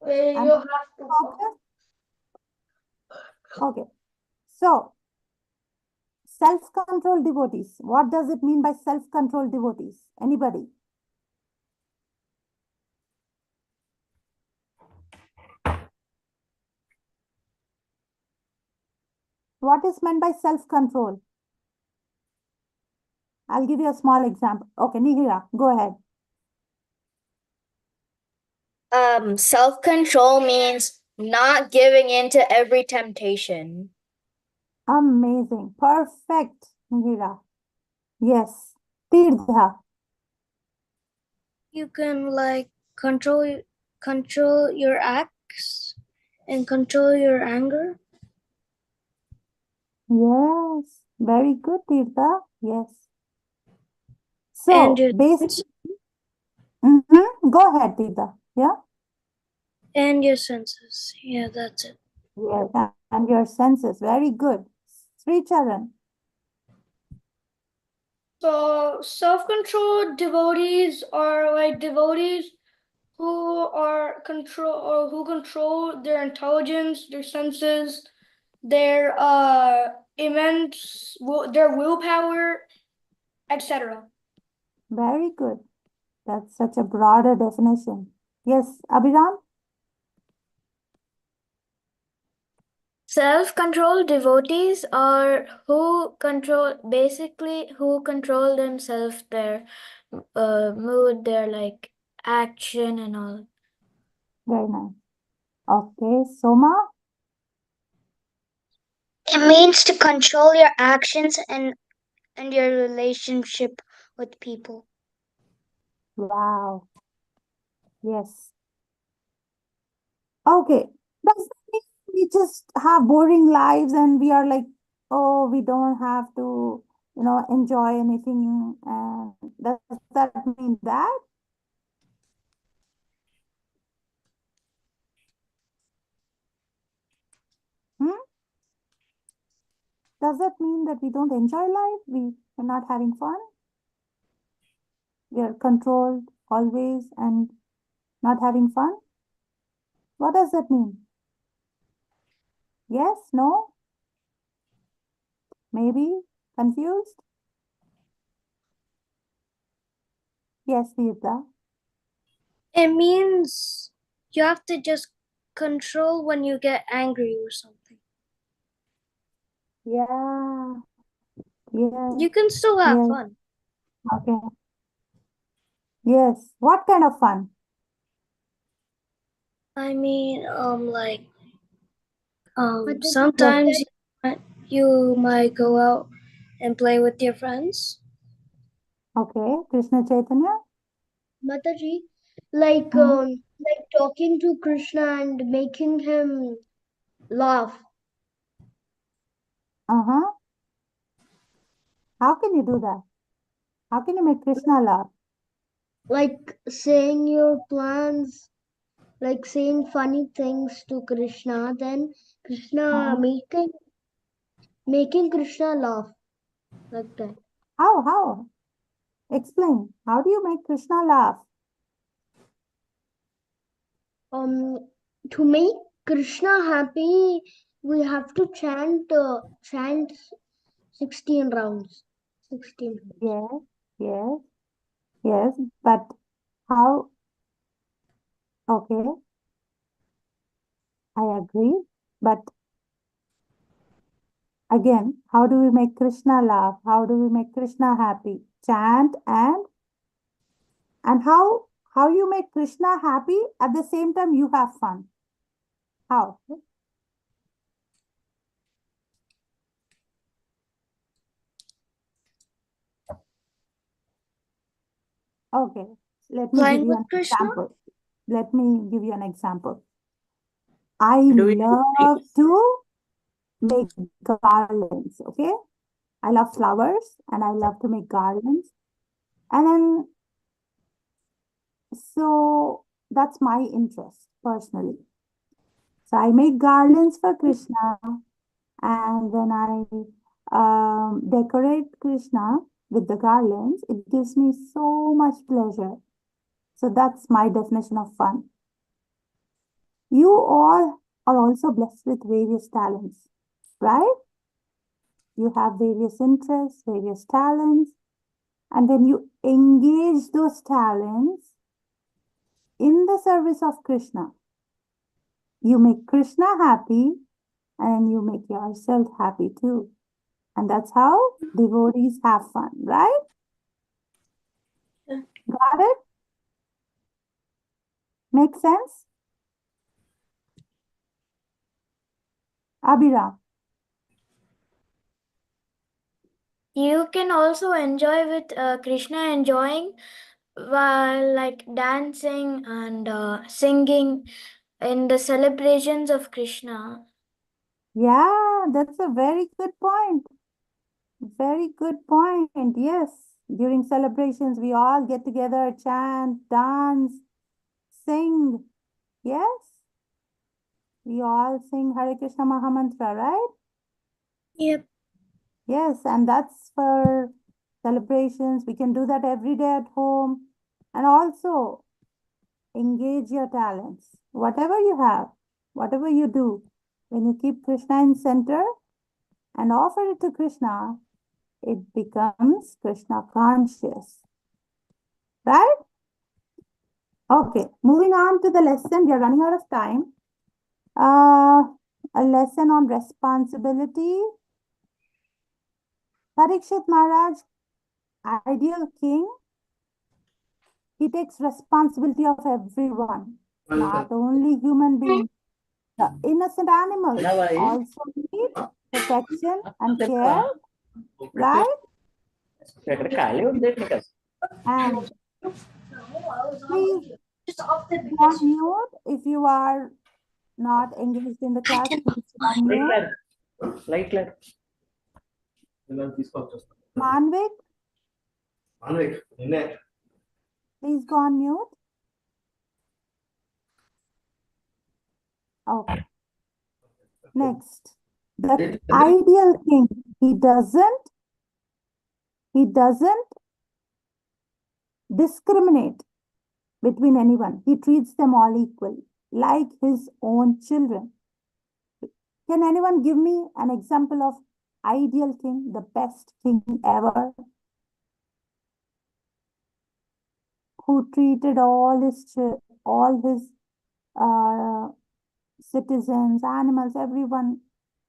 F: you have to
G: Focus. Okay. So, self-controlled devotees. What does it mean by self-controlled devotees? Anybody? What is meant by self-control? I'll give you a small example. Okay, Nihira, go ahead.
H: Self-control means not giving in to every temptation.
G: Amazing. Perfect, Mihira. Yes. Tirtha.
A: You can like control your acts and control your anger.
G: Yes. Very good, Tirtha. Yes.
A: And
G: So,
A: your
G: basically, go ahead, Tirtha. Yeah?
A: and your senses. Yeah, that's it.
G: Yes. And your senses. Very good. Sri Charan.
F: So self-controlled devotees are like devotees who control their intelligence, their senses, their their willpower, etc.
G: Very good. That's such a broader definition. Yes, Abhiram?
A: Self-controlled devotees are who control themselves, their mood, their like action and all.
G: Very nice. Okay, Soma?
C: It means to control your actions and your relationship with people.
G: Wow. Yes. Okay. Does that mean we just have boring lives and we are like, oh, we don't have to, enjoy anything? And does that mean that? Hmm? Does that mean that we don't enjoy life? We're not having fun? We are controlled always and not having fun? What does that mean? Yes? No? Maybe? Confused? Yes, Virda.
A: It means you have to just control when you get angry or something.
G: Yeah. Yes.
A: You can still have
G: Yes.
A: fun.
G: Okay. Yes. What kind of fun?
A: I mean,
B: But the-
A: sometimes you might go out and play with your friends.
G: Okay. Krishna Chaitanya?
B: Mataji, like
G: Hmm.
B: like talking to Krishna and making him laugh.
G: Uh-huh. How can you do that? How can you make Krishna laugh?
B: Like saying your plans, like saying funny things to Krishna, then Krishna
G: Uh-huh.
B: making Krishna laugh like that.
G: How? How? Explain. How do you make Krishna laugh?
B: To make Krishna happy, we have to chant 16 rounds. 16 rounds.
G: Yes. Yes. Yes. But how? Okay. I agree. But again, how do we make Krishna laugh? How do we make Krishna happy? Chant and how you make Krishna happy at the same time you have fun. How? Okay, let me give
A: Playing
G: you
A: with
G: an
A: Krishna?
G: example. Let me give you an example. I
H: Do we
G: love to make garlands, okay? I love flowers and I love to make garlands. And then, so that's my interest personally. So I make garlands for Krishna, and when I decorate Krishna with the garlands, it gives me so much pleasure. So that's my definition of fun. You all are also blessed with various talents, right? You have various interests, various talents, and when you engage those talents in the service of Krishna, you make Krishna happy and you make yourself happy too. And that's how devotees have fun, right?
A: Yeah.
G: Got it? Make sense? Abhiram.
C: You can also enjoy with Krishna enjoying while like dancing and singing in the celebrations of Krishna.
G: Yeah, that's a very good point. Very good point. Yes. During celebrations, we all get together, chant, dance, sing. Yes. We all sing Hare Krishna Mahamantra, right?
B: Yep.
G: Yes, and that's for celebrations. We can do that every day at home. And also engage your talents. Whatever you have, whatever you do, when you keep Krishna in center and offer it to Krishna, it becomes Krishna conscious. Right? Okay, moving on to the lesson. We are running out of time. A lesson on responsibility. Parikshit Maharaj, ideal king, he takes responsibility of everyone, not only human beings. The innocent animals also need protection and care, right? And please go on mute if you are not engaged in the class. Please go on mute. Manvik, please go on mute. Okay. Next, the ideal king, he doesn't discriminate between anyone. He treats them all equally, like his own children. Can anyone give me an example of ideal king, the best king ever, who treated all his uh, citizens, animals, everyone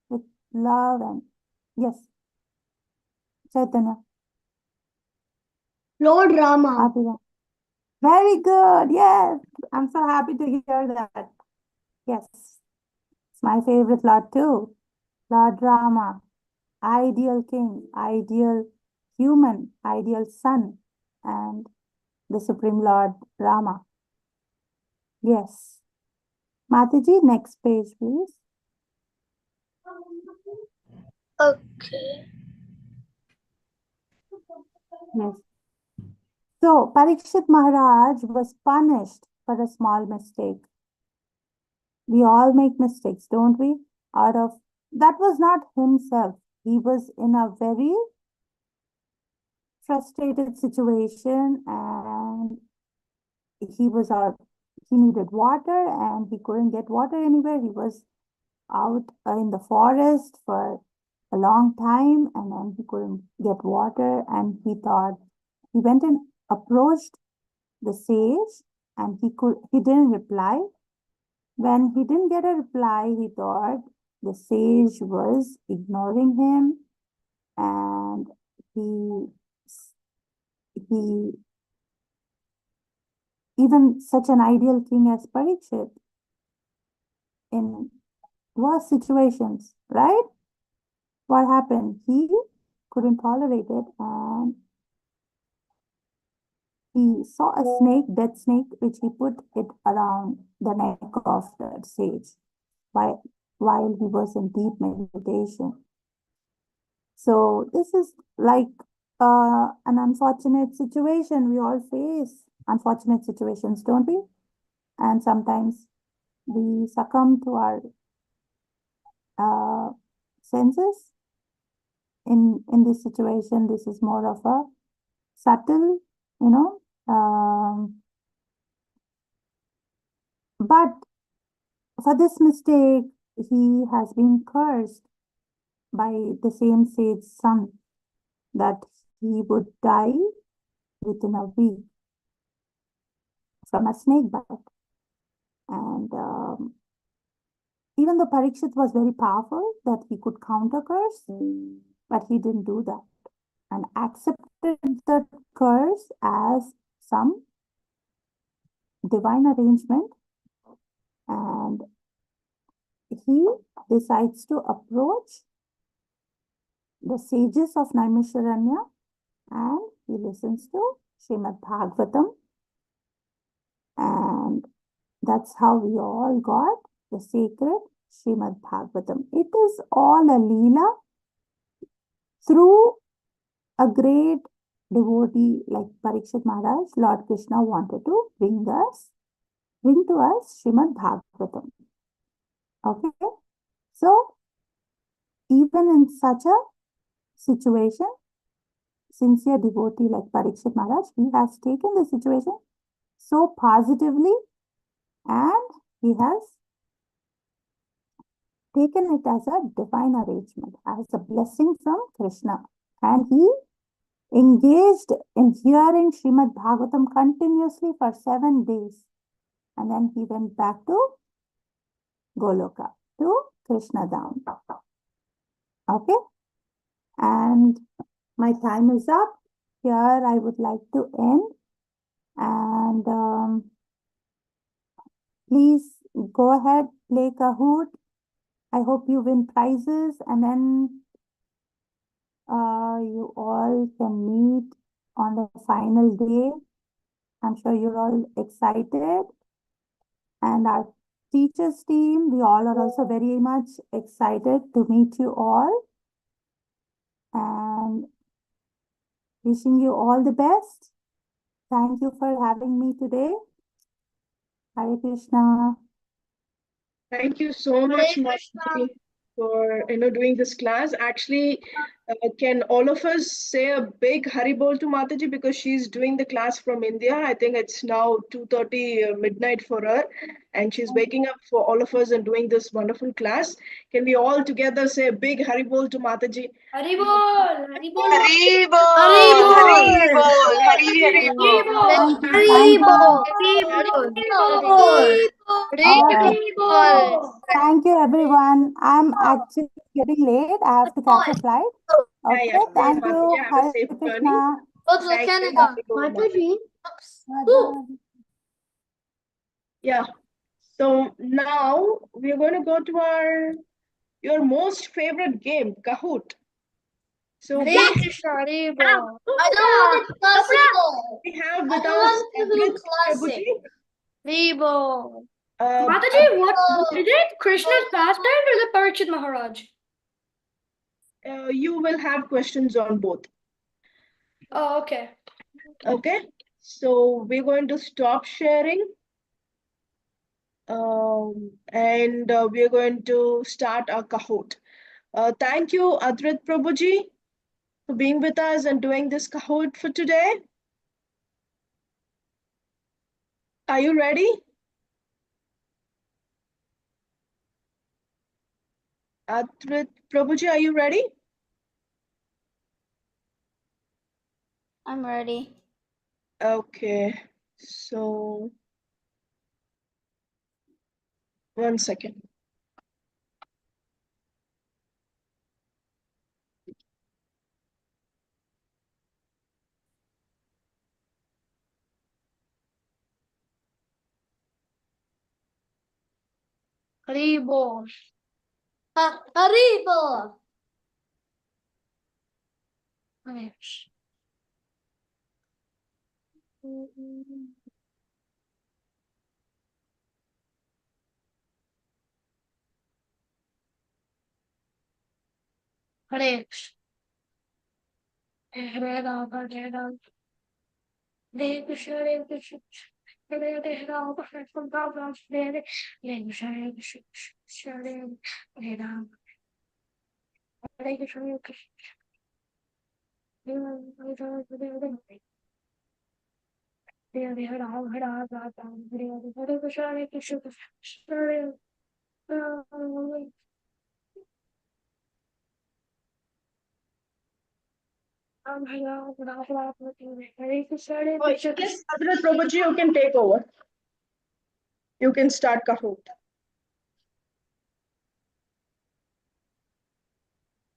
G: with love and yes, Chaitanya.
A: Lord Rama.
G: Abhirama. Very good. Yes, I'm so happy to hear that. Yes, it's my favorite Lord too. Lord Rama, ideal king, ideal human, ideal son, and the Supreme Lord Rama. Yes. Mataji, next page, please.
A: Okay.
G: Yes. So, Parikshit Maharaj was punished for a small mistake. We all make mistakes, don't we? That was not himself. He was in a very frustrated situation and he needed water and he couldn't get water anywhere. He was out in the forest for a long time and then he couldn't get water and he went and approached the sage and he didn't reply. When he didn't get a reply, he thought the sage was ignoring him and he even such an ideal king as Parikshit in worse situations, right? What happened? He couldn't tolerate it and he saw a snake, dead snake, which he put it around the neck of the sage while he was in deep meditation. So this is like an unfortunate situation. We all face unfortunate situations, don't we? And sometimes we succumb to our senses. In this situation, this is more of a subtle, but for this mistake, he has been cursed by the same sage's son that he would die within a week from a snake bite. And even though Parikshit was very powerful, that he could counter curse, but he didn't do that and accepted the curse as some divine arrangement. And he decides to approach the sages of Naimisharanya, and he listens to Srimad Bhagavatam. And that's how we all got the sacred Srimad Bhagavatam. It is all a Leela through a great devotee like Parikshit Maharaj. Lord Krishna wanted to bring to us Srimad Bhagavatam. Okay, so even in such a situation, sincere devotee like Parikshit Maharaj, he has taken the situation so positively, and he has taken it as a divine arrangement, as a blessing from Krishna. And he engaged in hearing Srimad Bhagavatam continuously for 7 days. And then he went back to Goloka, to Krishna Dham. Okay? And my time is up. Here I would like to end. And please go ahead, play Kahoot. I hope you win prizes, and then you all can meet on the final day. I'm sure you're all excited. And our teachers team, we all are also very much excited to meet you all. And wishing you all the best. Thank you for having me today. Hare Krishna.
A: Thank you so much, Mataji, for doing this class. Actually, can all of us say a big Haribol to Mataji, because she's doing the class from India. I think it's now 2:30 midnight for her, and she's waking up for all of us and doing this wonderful class. Can we all together say a big Haribol to Mataji?
F: Haribol, Haribol,
H: Haribol,
F: Haribol,
H: Haribol,
G: Thank you, everyone. I'm actually getting late. I have to catch a flight. Okay,
A: Yeah,
G: thank
A: Mataji,
G: you.
A: have a
G: Hare
A: safe journey.
G: Krishna.
A: Thank you, Mataji. Yeah. So now we're going to go to your most favorite game, Kahoot. So
F: Hare Krishna, Haribol.
H: I don't want it classical.
A: we have with
H: I
A: us
H: want to do
A: Adrit
H: classic.
A: Prabhuji.
F: Haribol.
A: Uh,
F: Mataji, what is it? Krishna's pastime or the Parikshit Maharaj?
A: you will have questions on both.
F: Oh, okay.
A: Okay. So we're going to stop sharing. And we're going to start our Kahoot. Thank you, Adrit Prabhuji, for being with us and doing this Kahoot for today. Are you ready? Adrit Prabhuji, are you ready?
C: I'm ready.
A: Okay. So, 1 second.
F: Haribol.
H: Haribol.
F: Hare Hare Ram, Hare Ram. Hare Krishna, Hare Krishna. Hare Ram, Hare Ram, Hare Krishna, Hare Krishna, Hare Ram. Hare Krishna, Hare Krishna. Hare Ram, Hare Ram, Hare Ram. Hare Ram, Hare Ram, Hare Krishna, Hare Krishna, Hare Ram.
A: Yes, Adrit Prabhuji, you can take over. You can start Kahoot.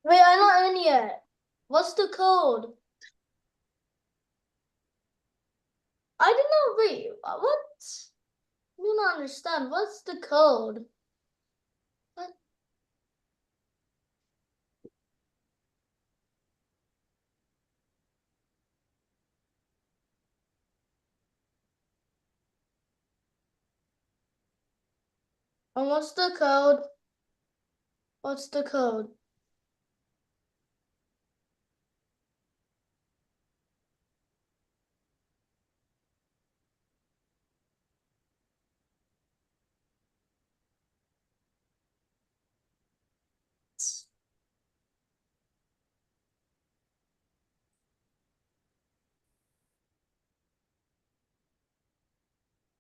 H: Wait, I'm not in yet. What's the code? I did not wait. What? I do not understand. What's the code? What? And what's the code? What's the code?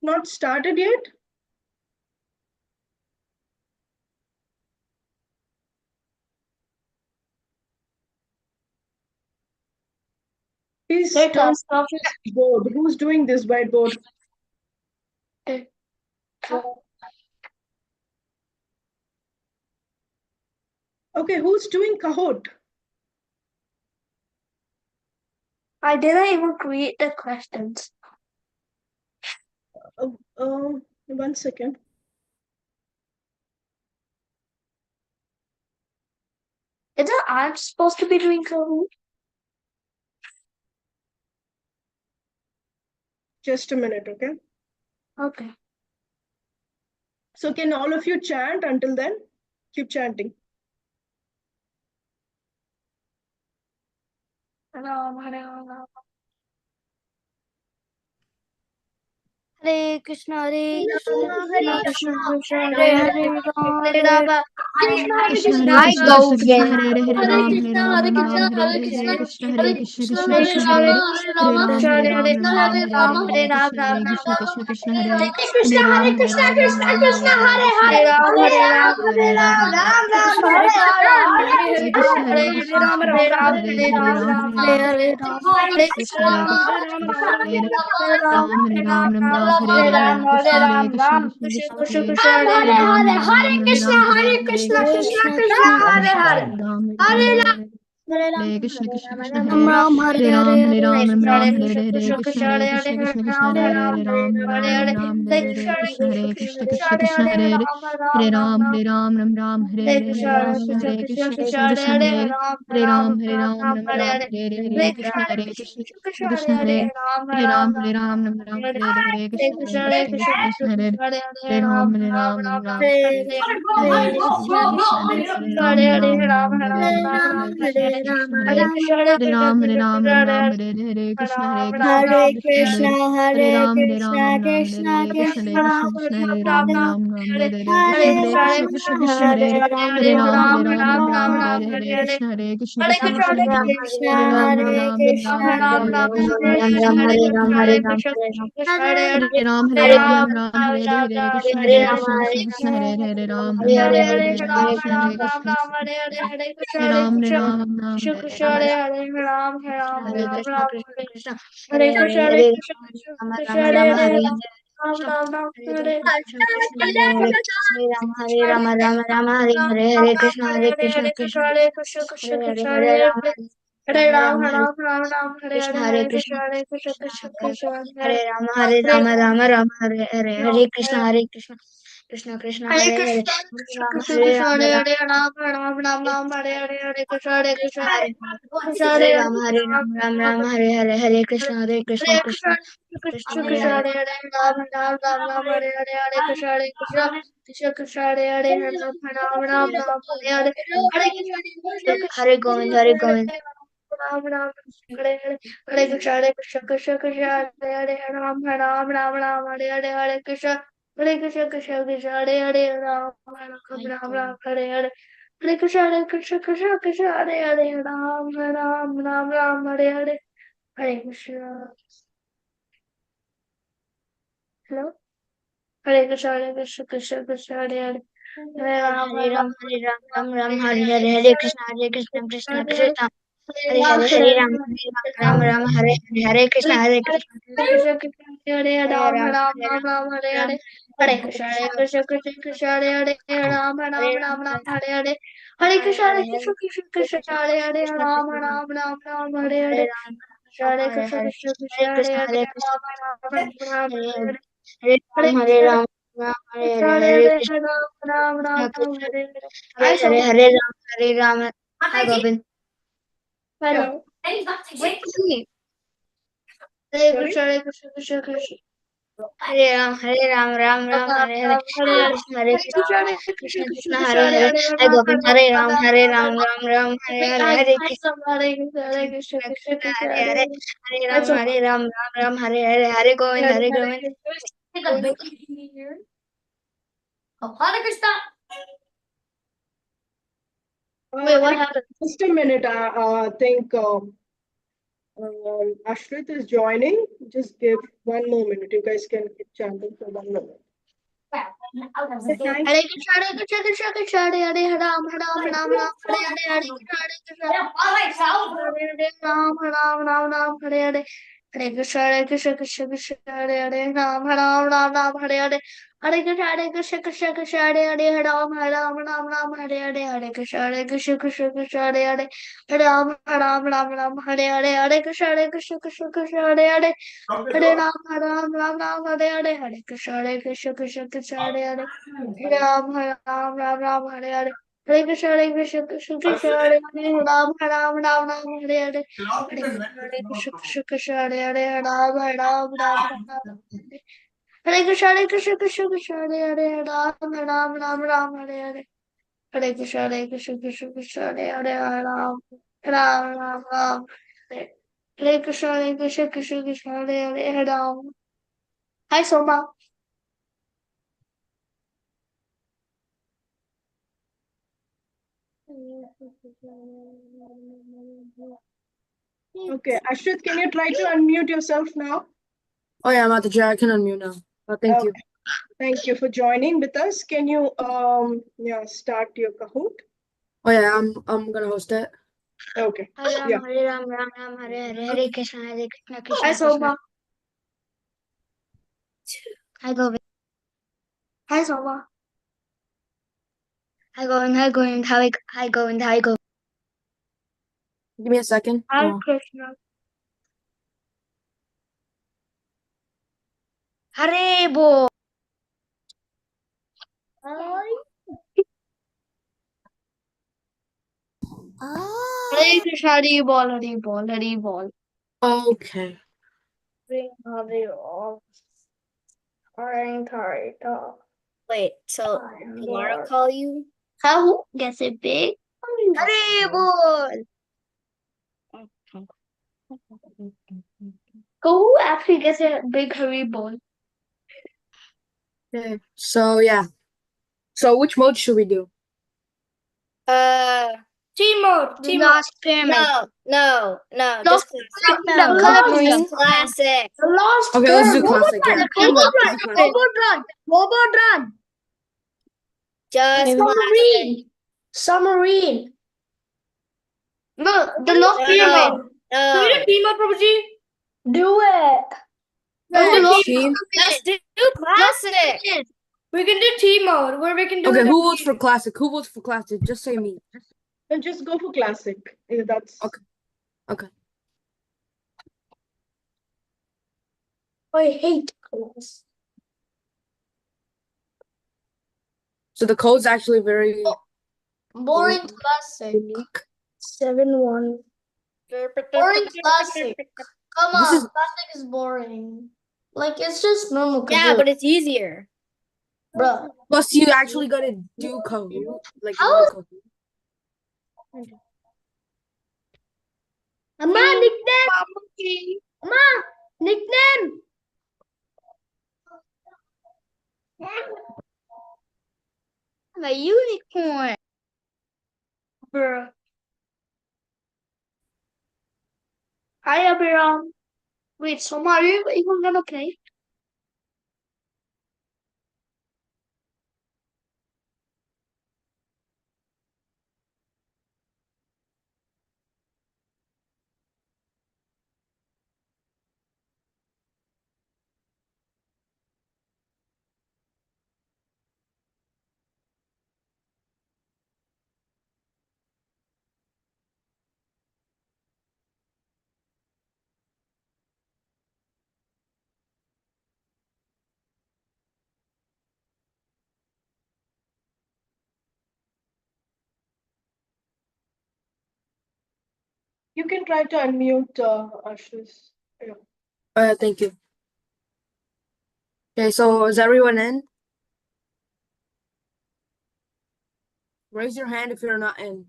A: Not started yet? Please
H: Hey,
A: don't
H: stop.
A: this whiteboard. Who's doing this whiteboard? Okay, who's doing Kahoot?
H: I didn't even create the questions.
A: 1 second.
H: Isn't I'm supposed to be doing Kahoot?
A: Just a minute, okay?
H: Okay.
A: So can all of you chant until then? Keep chanting.
H: Hare Krishna, Hare Krishna,
B: Hare
H: Krishna
B: Krishna,
H: Krishna,
B: Hare
H: Hare
B: Hare,
H: Hare
B: Hare
H: Rama,
E: Krishna Hare
H: Hi,
E: Krishna
H: go
E: Krishna Krishna
H: again.
E: Hare Hare
H: Hare
E: Ram Hare
H: Krishna,
E: Ram
H: Hare
E: Ram Ram
H: Krishna,
E: Hare
H: Hare
E: Hare
H: Krishna,
E: Hare Krishna
H: Hare
E: Hare Krishna
H: Krishna,
E: Krishna
H: Hare
E: Krishna
H: Rama,
E: Hare
H: Hare
E: Hare
H: Rama,
E: Ram
H: Hare
E: Hare Ram
H: Hare
E: Ram
H: Krishna,
E: Ram
H: Hare
E: Hare Hare
H: Rama,
E: Hare
H: Hare Ram,
E: Krishna
H: Ram
E: Hare
H: Ram
E: Krishna
H: Ram.
E: Krishna Krishna Hare
H: Hare
E: Hare Ram Hare Ram Ram Ram Hare Hare Krishna
H: Ram, Hare Ram,
E: Hare Ram Hare Ram Hare Krishna Hare Krishna Krishna Krishna Hare Hare Ram Hare Ram
H: Hare Ram, Hare
E: Krishna Hare Krishna Krishna Krishna Hare
H: Hare Ram,
E: Ram Hare Ram Ram Ram Hare
H: Hare
E: Hare
H: Ram,
E: Hare Krishna Hare Krishna Krishna Krishna
H: Krishna
E: Hare
H: Krishna, Hare
E: Hare Ram
H: Ram,
E: Hare Ram Ram Ram Hare Hare
H: Krishna
E: Krishna
H: Krishna,
E: Krishna
H: Hare
E: Krishna
H: Hare.
E: Ram Hare Ram
H: Hare
E: Hare
H: Ram,
E: Hare
H: Hare Ram,
E: Hare Krishna Krishna Krishna
H: Ram
E: Hare
H: Ram, Hare
E: Hare
H: Hare,
E: Ram Hare
H: Hare
E: Ram Ram
H: Krishna,
E: Ram
H: Hare
E: Hare
H: Krishna,
E: Hare
H: Krishna
E: Krishna
H: Krishna,
E: Hare
H: Hare
E: Krishna
H: Hare,
E: Krishna Krishna
H: Ram,
E: Hare
H: Hare
E: Hare
H: Ram,
E: Ram
H: Hare
E: Hare
H: Ram,
E: Ram
H: Hare
E: Hare
H: Hare.
E: Ram Hare
H: Hare
E: Hare
H: Krishna, Hare
E: Krishna Hare
H: Krishna,
E: Krishna
H: Krishna
E: Krishna
H: Krishna,
E: Krishna
H: Hare
E: Hare
H: Ram, Hare
E: Hare
H: Ram, Ram
E: Ram
H: Ram.
E: Hare Ram Ram Ram Hare
H: Hare
E: Hare
H: Krishna,
E: Hare
H: Hare
E: Ram
H: Krishna,
E: Hare
H: Krishna
E: Krishna
H: Krishna,
E: Krishna
H: Hare
E: Krishna
H: Hare,
E: Hare
H: Ram,
E: Hare
H: Ram,
E: Ram Hare
H: Ram
E: Ram
H: Ram,
E: Ram
H: Hare
E: Ram
H: Hare.
E: Hare
H: Hare
E: Hare
H: Krishna,
E: Krishna
H: Hare
E: Hare
H: Krishna,
E: Krishna
H: Krishna
E: Krishna
H: Krishna,
E: Krishna
H: Hare
E: Hare
H: Ram,
E: Hare
H: Ram
E: Ram
H: Ram
E: Hare Ram Ram
H: Ram,
E: Ram
H: Hare
E: Hare Hare
H: Hare
E: Krishna
H: Krishna,
E: Hare
H: Hare
E: Krishna
H: Krishna,
E: Krishna Krishna
H: Krishna
E: Hare
H: Krishna, Hare
E: Hare
H: Hare, Ram,
E: Ram Hare
H: Ram
E: Ram
H: Ram
E: Ram
H: Ram,
E: Hare
H: Hare
E: Hare
H: Hare.
E: Krishna Krishna Krishna Hare Hare Ram Hare Ram Ram Hare Hare Krishna Hare Krishna Krishna Hare Hare Ram Hare Ram Ram Ram Hare Hare Krishna Hare Krishna Krishna
C: Hare
E: Krishna
C: Krishna,
E: Hare Hare
C: Hare
E: Ram Hare Ram
C: Krishna,
E: Ram Ram Hare
C: Krishna
E: Hare Krishna Hare
C: Krishna,
E: Krishna Krishna
C: Hare
E: Hare Ram
C: Hare,
E: Ram Ram Hare Hare Krishna
C: Hare
E: Hare Krishna Krishna
C: Rama,
E: Krishna Hare
C: Hare Rama,
E: Hare Ram Hare
C: Rama
E: Ram Ram Ram
C: Rama,
E: Hare Hare Krishna Hare Krishna Krishna Krishna
C: Hare
E: Hare
C: Krishna,
E: Hare Ram Hare
C: Hare
E: Ram Ram Ram
C: Krishna,
E: Hare Hare
C: Krishna
E: Krishna Hare
C: Krishna,
E: Krishna
C: Hare
E: Krishna
C: Rama,
E: Hare
C: Hare
E: Hare Ram Hare
C: Hare
E: Ram Ram
C: Rama,
E: Ram Hare Hare Krishna
C: Hare
E: Hare
C: Rama,
E: Krishna
C: Hare
E: Krishna Krishna
C: Krishna,
E: Hare Hare Ram
C: Hare
E: Ram Ram
C: Hare,
E: Hare Hare
C: Hare
E: Krishna Hare
C: Krishna,
E: Krishna Hare
C: Hare
E: Ram Hare
C: Krishna,
E: Ram Ram Hare
C: Hare
E: Hare
C: Hare Krishna, Krishna Krishna,
H: Hare
C: Hare
H: Krishna,
C: Hare,
H: Hare
C: Hare
H: Krishna,
C: Rama,
H: Krishna
C: Rama
H: Hare
C: Rama,
H: Hare,
C: Hare
H: Ram
C: Hare
H: Ram
C: Krishna,
H: Ram Ram,
C: Hare
H: Hare
C: Krishna, Krishna Krishna, Hare Hare, Hare Rama, Hare
H: Hare
C: Rama, Rama Rama, Hare
H: Ram
C: Hare,
H: Ram
C: Hare
H: Ram,
C: Krishna,
H: Hare
C: Hare
H: Hare,
C: Krishna,
H: Hare
C: Krishna
H: Krishna, Hare
C: Krishna,
H: Krishna, Krishna
C: Hare Hare,
H: Krishna,
C: Hare
H: Hare
C: Rama,
H: Hare.
C: Rama
H: Hare
C: Rama,
H: Ram,
C: Hare
H: Ram Ram Ram, Hare
C: Krishna,
H: Hare,
C: Hare
H: Hare
C: Krishna,
H: Krishna, Hare Krishna,
C: Krishna
H: Krishna
C: Hare
H: Krishna,
C: Hare
H: Hare
C: Rama, Hare
H: Hare
C: Rama, Rama Rama, Hare Hare,
H: Ram,
C: Hare Krishna,
H: Hare
C: Hare Krishna, Krishna Krishna,
H: Hare
C: Hare Hare,
H: Krishna,
C: Hare
H: Krishna
C: Rama,
H: Krishna,
C: Hare
H: Krishna
C: Rama,
H: Hare
C: Rama
H: Hare, Ram Ram Ram Ram, Hare Hare, Hare Krishna, Hare Krishna,
C: Krishna, Hare
H: Krishna
C: Hare
H: Hare
C: Rama, Hare
H: Ram
C: Rama, Rama
H: Ram,
C: Rama, Hare Hare, Hare
H: Hare
C: Krishna, Hare Krishna,
H: Hare
C: Krishna
H: Krishna,
C: Krishna,
H: Krishna
C: Hare
H: Krishna,
C: Hare.
H: Hare Hare, Ram Ram Ram Ram, Hare Hare, Hare Krishna, Hare Krishna, Krishna Krishna, Hare Hare, Ram Ram Ram Ram, Hare Hare, Hare Krishna,
C: Hare Govind, Hare Govind.
H: Ram Ram, Hare Hare, Hare Krishna, Hare Krishna, Krishna Krishna, Hare Hare, Ram Ram Ram Ram, Hare Hare, Hare Krishna, Hare Krishna, Krishna Krishna, Hare Hare, Ram Ram Ram, Hare Hare. Hare Krishna, Hare Krishna, Krishna Krishna, Hare Hare, Ram Ram, Hare Hare. Hare Krishna. Hello? Hare Krishna, Hare Krishna, Krishna Krishna, Hare Hare. Hare Ram,
C: Hare
H: Hare
C: Ram,
H: Ram,
C: Hare Ram, Ram Ram,
H: Hare
C: Hare
H: Hare,
C: Hare, Hare Krishna, Hare Krishna, Krishna
H: Hare
C: Krishna,
H: Hare,
C: Hare Hare, Hare Ram, Hare Ram, Ram
H: Ram,
C: Ram, Hare Hare, Hare Krishna, Hare Krishna,
H: Krishna Krishna, Hare
C: Hare
H: Ram,
C: Ram,
H: Ram
C: Hare
H: Ram,
C: Ram,
H: Ram, Hare
C: Ram
H: Hare.
C: Hare
H: Hare Krishna, Hare
C: Krishna,
H: Krishna, Krishna Krishna, Hare Hare, Ram,
C: Hare
H: Ram
C: Ram,
H: Ram, Ram,
C: Hare
H: Hare Hare.
C: Ram,
H: Hare Krishna,
C: Hare
H: Hare
C: Hare,
H: Krishna, Krishna
C: Hare
H: Krishna,
C: Krishna,
H: Hare Hare,
C: Krishna
H: Ram,
C: Krishna,
H: Ram Ram, Ram, Hare
C: Hare
H: Hare.
C: Ram,
H: Hare
C: Hare
H: Krishna,
C: Hare,
H: Krishna
C: Hare
H: Krishna, Hare
C: Krishna,
H: Hare,
C: Hare
H: Ram,
C: Krishna,
H: Ram Ram,
C: Hare
H: Hare
C: Hare,
H: Hare.
C: Hare
H: Hare
C: Ram, Hare
H: Krishna,
C: Ram, Hare Hare,
H: Hare
C: Hare
H: Hare,
C: Krishna,
H: Ram Ram,
C: Krishna,
H: Hare Hare.
C: Hare
H: I saw.
C: Hare, Hare Ram, Hare Ram. Hi Govind.
H: Hello.
C: What is it?
H: Hare
A: Sorry?
H: Krishna, Hare Krishna, Krishna Krishna. Hare Ram, Ram Ram, Hare Hare, Hare Krishna, Krishna Krishna, Hare Hare, Hare Govind, Hare Ram, Ram Ram, Hare Hare, Hare Krishna, Krishna Krishna, Hare Hare, Hare Ram, Ram, Hare Hare, Hare Govind, Hare Govind.
A: Hare Krishna.
H: Wait, what happened?
A: Just a minute. I think Ashrit is joining. Just give one more minute. You guys can keep chanting for 1 minute.
H: Hare Krishna, Krishna Krishna, Krishna Hare Hare, Hare Ram, Ram Ram, Hare Hare, Hare Krishna, Hare Ram, Ram, Hare Hare, Hare Krishna, Krishna Krishna, Krishna Hare Hare, Ram, Ram, Hare Hare, Hare Krishna, Krishna Krishna, Hare Hare, Ram, Ram, Hare Hare, Hare Krishna, Krishna Krishna, Krishna Hare Hare, Ram, Ram, Hare Hare, Hare Krishna, Krishna Krishna, Krishna Hare Hare, Hare Ram, Hare Hare, Hare Krishna, Krishna Krishna, Krishna Hare Hare, Ram, Ram, Hare Hare, Hare Krishna, Krishna Krishna, Krishna Hare Hare, Ram, Hare Hare, Hare Krishna, Krishna Hare Hare, Ram, Hare Krishna, Krishna Krishna, Krishna Hare Hare, Ram, Hare Hare, Hare Krishna, Krishna Krishna, Krishna Hare Hare, Ram, Hare Hare Krishna, Krishna Krishna, Krishna Hare Hare, Ram. Hi, Soma.
A: Okay, Ashrit, can you try to unmute yourself now?
I: Oh yeah, I'm at the chair. I can unmute now. But thank you.
A: Thank you for joining with us. Can you start your Kahoot?
I: Oh yeah, I'm gonna host it.
A: Okay.
H: Hare
A: Yeah.
H: Ram, Ram Ram, Hare Hare, Hare Krishna, Krishna
F: Hi,
H: Krishna.
F: Soma.
H: Hi, Govind.
F: Hi, Soma.
H: Hi, Govind. Hi, Govind. Hi, Govind. Hi, Govind.
I: Give me a second.
F: Hi,
I: Oh.
F: Krishna.
H: Hare Bo. Hare Krishna, Hare Bol, Hare Bol, Hare Bol.
I: Okay.
H: Wait, so tomorrow call you? How gets it big? Hare Bol. Who actually gets a big Hare Bol?
I: Okay. So yeah. So which mode should we do?
F: Team mode.
H: The Lost Pyramid. No.
F: Just
H: Classic.
F: The Lost
I: Okay, let's do
F: Pyramid.
I: classic. Yeah.
F: Robot Run.
H: Just classic.
F: Submarine.
H: No, the Lost Pyramid.
F: Do we do team up, Prabhuji? Do it.
I: Team.
H: Let's do classic.
F: We can do team mode where we can do
I: Okay,
F: it.
I: who votes for classic? Who votes for classic? Just say me.
A: Then just go for classic. Yeah, that's
I: Okay. Okay.
F: I hate clothes.
I: So the code's actually very
F: Boring classic.
I: unique.
F: 7-1. Boring classic. Come
I: This
F: on,
I: is-
F: classic is boring. Like it's just normal.
H: Yeah, but it's easier.
F: bro.
I: Plus, you actually gotta do Kahoot. Like, you
F: How
I: know
F: is-
I: Kahoot.
F: Amma, nickname. Amma, nickname.
H: I'm a unicorn.
F: Bro. Hi, Abiram. Wait, so are you even gonna play?
A: you can try to unmute Ashrit. Yeah.
I: Thank you. Okay, so is everyone in? Raise your hand if you're not in.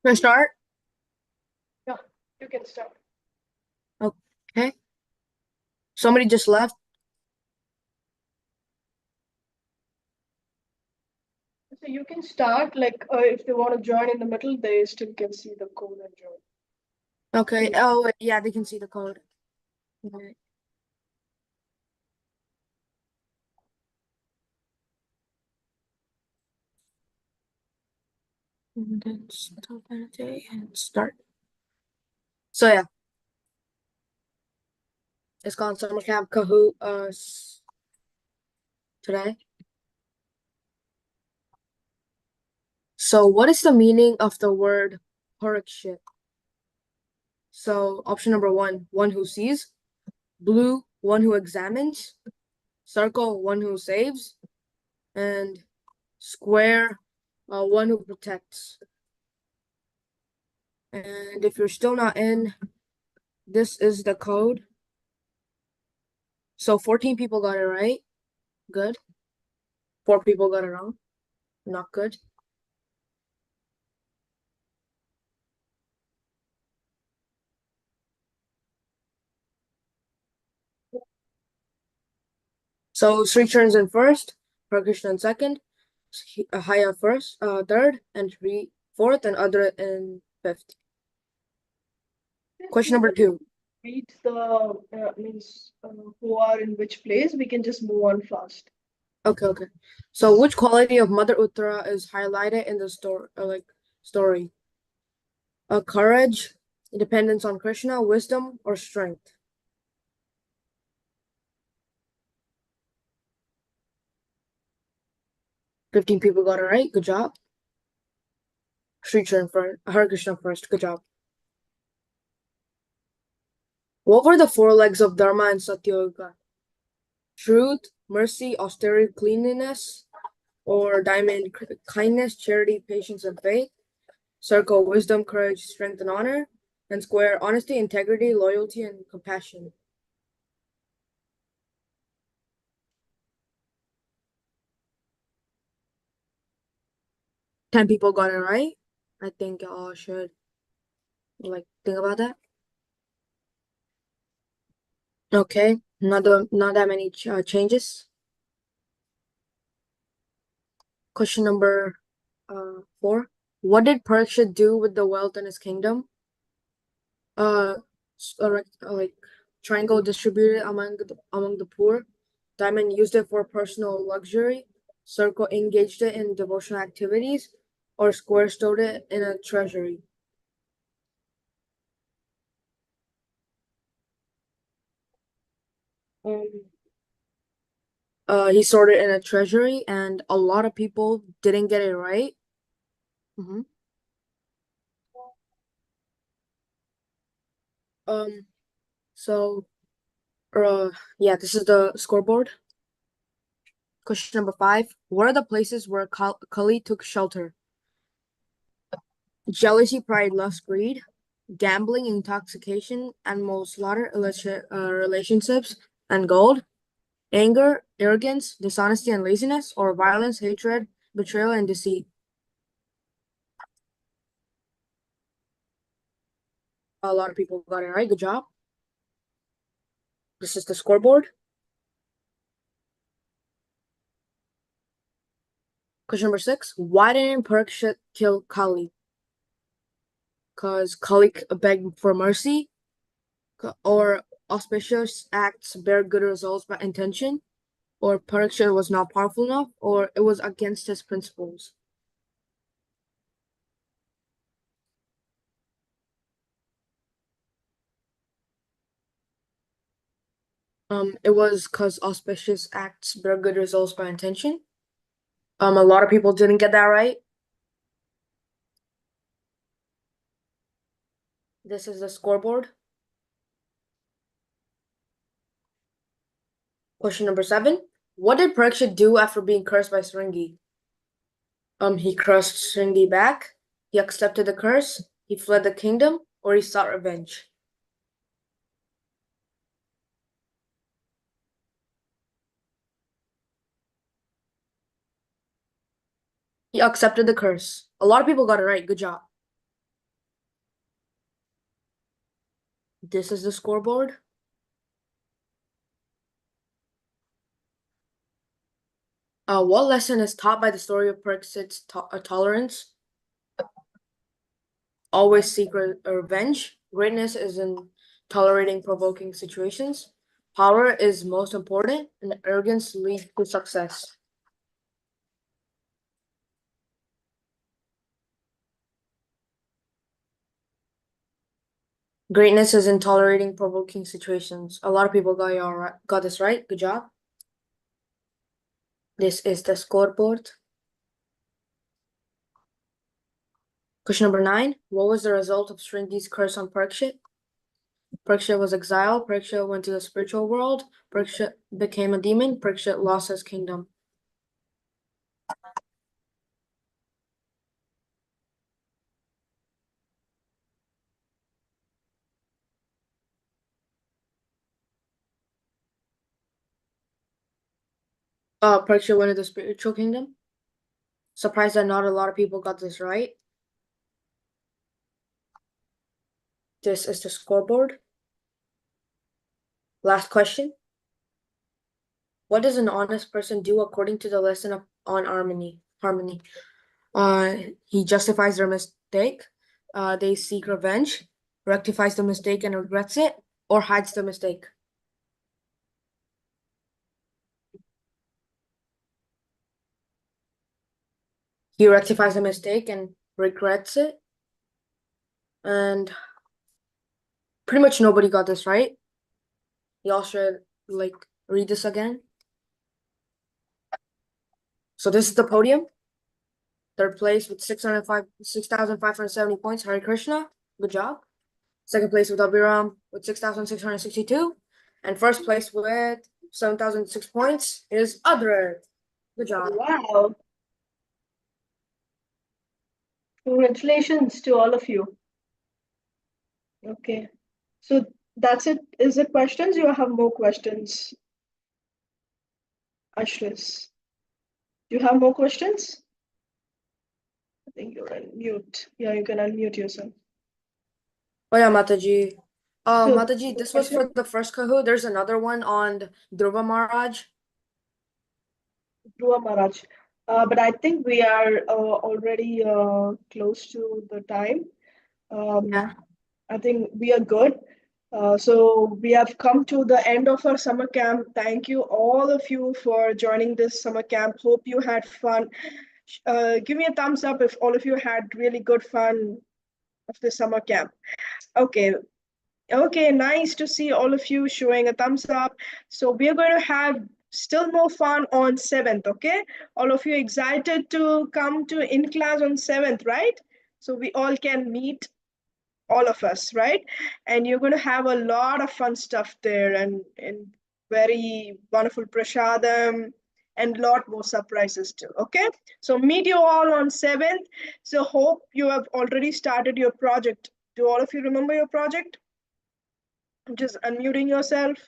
I: Can I start?
F: Yeah, you can start.
I: Okay. Somebody just left.
F: So you can start, like, if they want to join in the middle, they still can see the code and join.
I: Okay. Oh, yeah, they can see the code. Okay. And then start. So yeah, it's called Summer Camp Kahoot today. So what is the meaning of the word PARIKSHIT? So option number one who sees, blue, one who examines, circle, one who saves, and square, one who protects. And if you're still not in, this is the code. So 14 people got it right. Good. 4 people got it wrong. Not good. So Sri turns in first, Prakrishna in second, Haya first, third, and Sri fourth, and other in fifth. Question number 2.
F: Read the means who are in which place. We can just move on fast.
I: Okay. So which quality of Mother Uttara is highlighted in the story? Courage, dependence on Krishna, wisdom, or strength? 15 people got it right. Good job. Sri Charan first, Hare Krishna first. Good job. What were the 4 legs of Dharma and Satya? Truth, mercy, austerity, cleanliness, or diamond, kindness, charity, patience, and faith. Circle, wisdom, courage, strength, and honor. And square, honesty, integrity, loyalty, and compassion. Ten people got it right. I think y'all should think about that. Okay, not that many changes. Question number 4. What did Parikshit do with the wealth in his kingdom? Triangle distributed among the poor. Diamond used it for personal luxury. Circle engaged it in devotional activities, or square stored it in a treasury. He stored it in a treasury, and a lot of people didn't get it right. So, yeah, this is the scoreboard. Question number 5. What are the places where Kali took shelter? Jealousy, pride, lust, greed, gambling, intoxication, animal slaughter, relationships, and gold, anger, arrogance, dishonesty, and laziness, or violence, hatred, betrayal, and deceit. A lot of people got it right. Good job. This is the scoreboard. Question number 6. Why didn't Parikshit kill Kali? Because Kali begged for mercy, or auspicious acts bear good results by intention, or Parikshit was not powerful enough, or it was against his principles. It was because auspicious acts bear good results by intention. A lot of people didn't get that right. This is the scoreboard. Question number 7. What did Parikshit do after being cursed by Sringi? He cursed Sringi back, he accepted the curse, he fled the kingdom, or he sought revenge. He accepted the curse. A lot of people got it right. Good job. This is the scoreboard. What lesson is taught by the story of Parikshit's tolerance? Always seek revenge. Greatness is in tolerating provoking situations. Power is most important, and arrogance leads to success. Greatness is in tolerating provoking situations. A lot of people got this right. Good job. This is the scoreboard. Question number 9. What was the result of Sringi's curse on Parikshit? Parikshit was exiled. Parikshit went to the spiritual world. Parikshit became a demon. Parikshit lost his kingdom. Parikshit went to the spiritual kingdom. Surprised that not a lot of people got this right. This is the scoreboard. Last question. What does an honest person do according to the lesson on harmony? He justifies their mistake. They seek revenge, rectifies the mistake and regrets it, or hides the mistake. He rectifies the mistake and regrets it. And pretty much nobody got this right. Y'all should read this again. So this is the podium. Third place with 6,570 points, Hare Krishna. Good job. Second place with Abhiram with 6,662. And first place with 7,006 points is Adrit. Good job.
A: Wow. Congratulations to all of you. Okay. So that's it. Is it questions? You have more questions? Ashlis. Do you have more questions? I think you're on mute. Yeah, you can unmute yourself.
I: Oh yeah, Mataji.
A: So,
I: Mataji, this was for the first Kahoot. There's another one on Dhruva Maharaj.
A: Dhruva Maharaj. But I think we are already close to the time.
I: Yeah.
A: I think we are good. So we have come to the end of our summer camp. Thank you, all of you, for joining this summer camp. Hope you had fun. Give me a thumbs up if all of you had really good fun of the summer camp. Okay. Okay, nice to see all of you showing a thumbs up. So we are going to have still more fun on 7th, okay? All of you excited to come to in class on 7th, right? So we all can meet, all of us, right? And you're going to have a lot of fun stuff there and very wonderful prasadam and lot more surprises too, okay? So meet you all on 7th. So hope you have already started your project. Do all of you remember your project? Just unmuting yourself.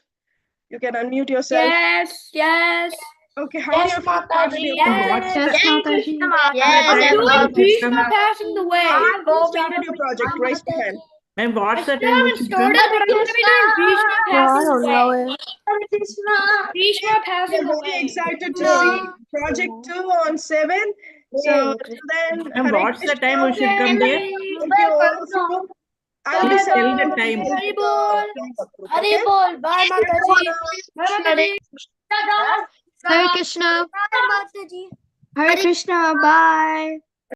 A: You can unmute yourself.
F: Yes, yes.
A: Okay, how many of you started your project?
B: Yes, Mataji.
F: I'm doing Bhishma passing the way.
A: Who started your project? Raise your hand.
J: Ma'am, what's the
F: I
J: time we
F: haven't
J: should
F: started,
J: come?
F: but I'm going to be doing Bhishma passing the way. Bhishma
A: We
F: passing
A: are
F: the
A: very
F: way.
A: excited to see project 2 on 7. So then,
J: Ma'am,
A: Hare
J: what's the
A: Krishna.
J: time we should come there?
A: Thank you all of you. I'll be
J: Please tell
A: sending
J: the time.
F: Hari bol. Hari
A: okay?
F: bol. Bye, Mataji. Bye, Mataji.
B: Hare Krishna.
C: Bye, Mataji.
B: Hare Krishna. Bye.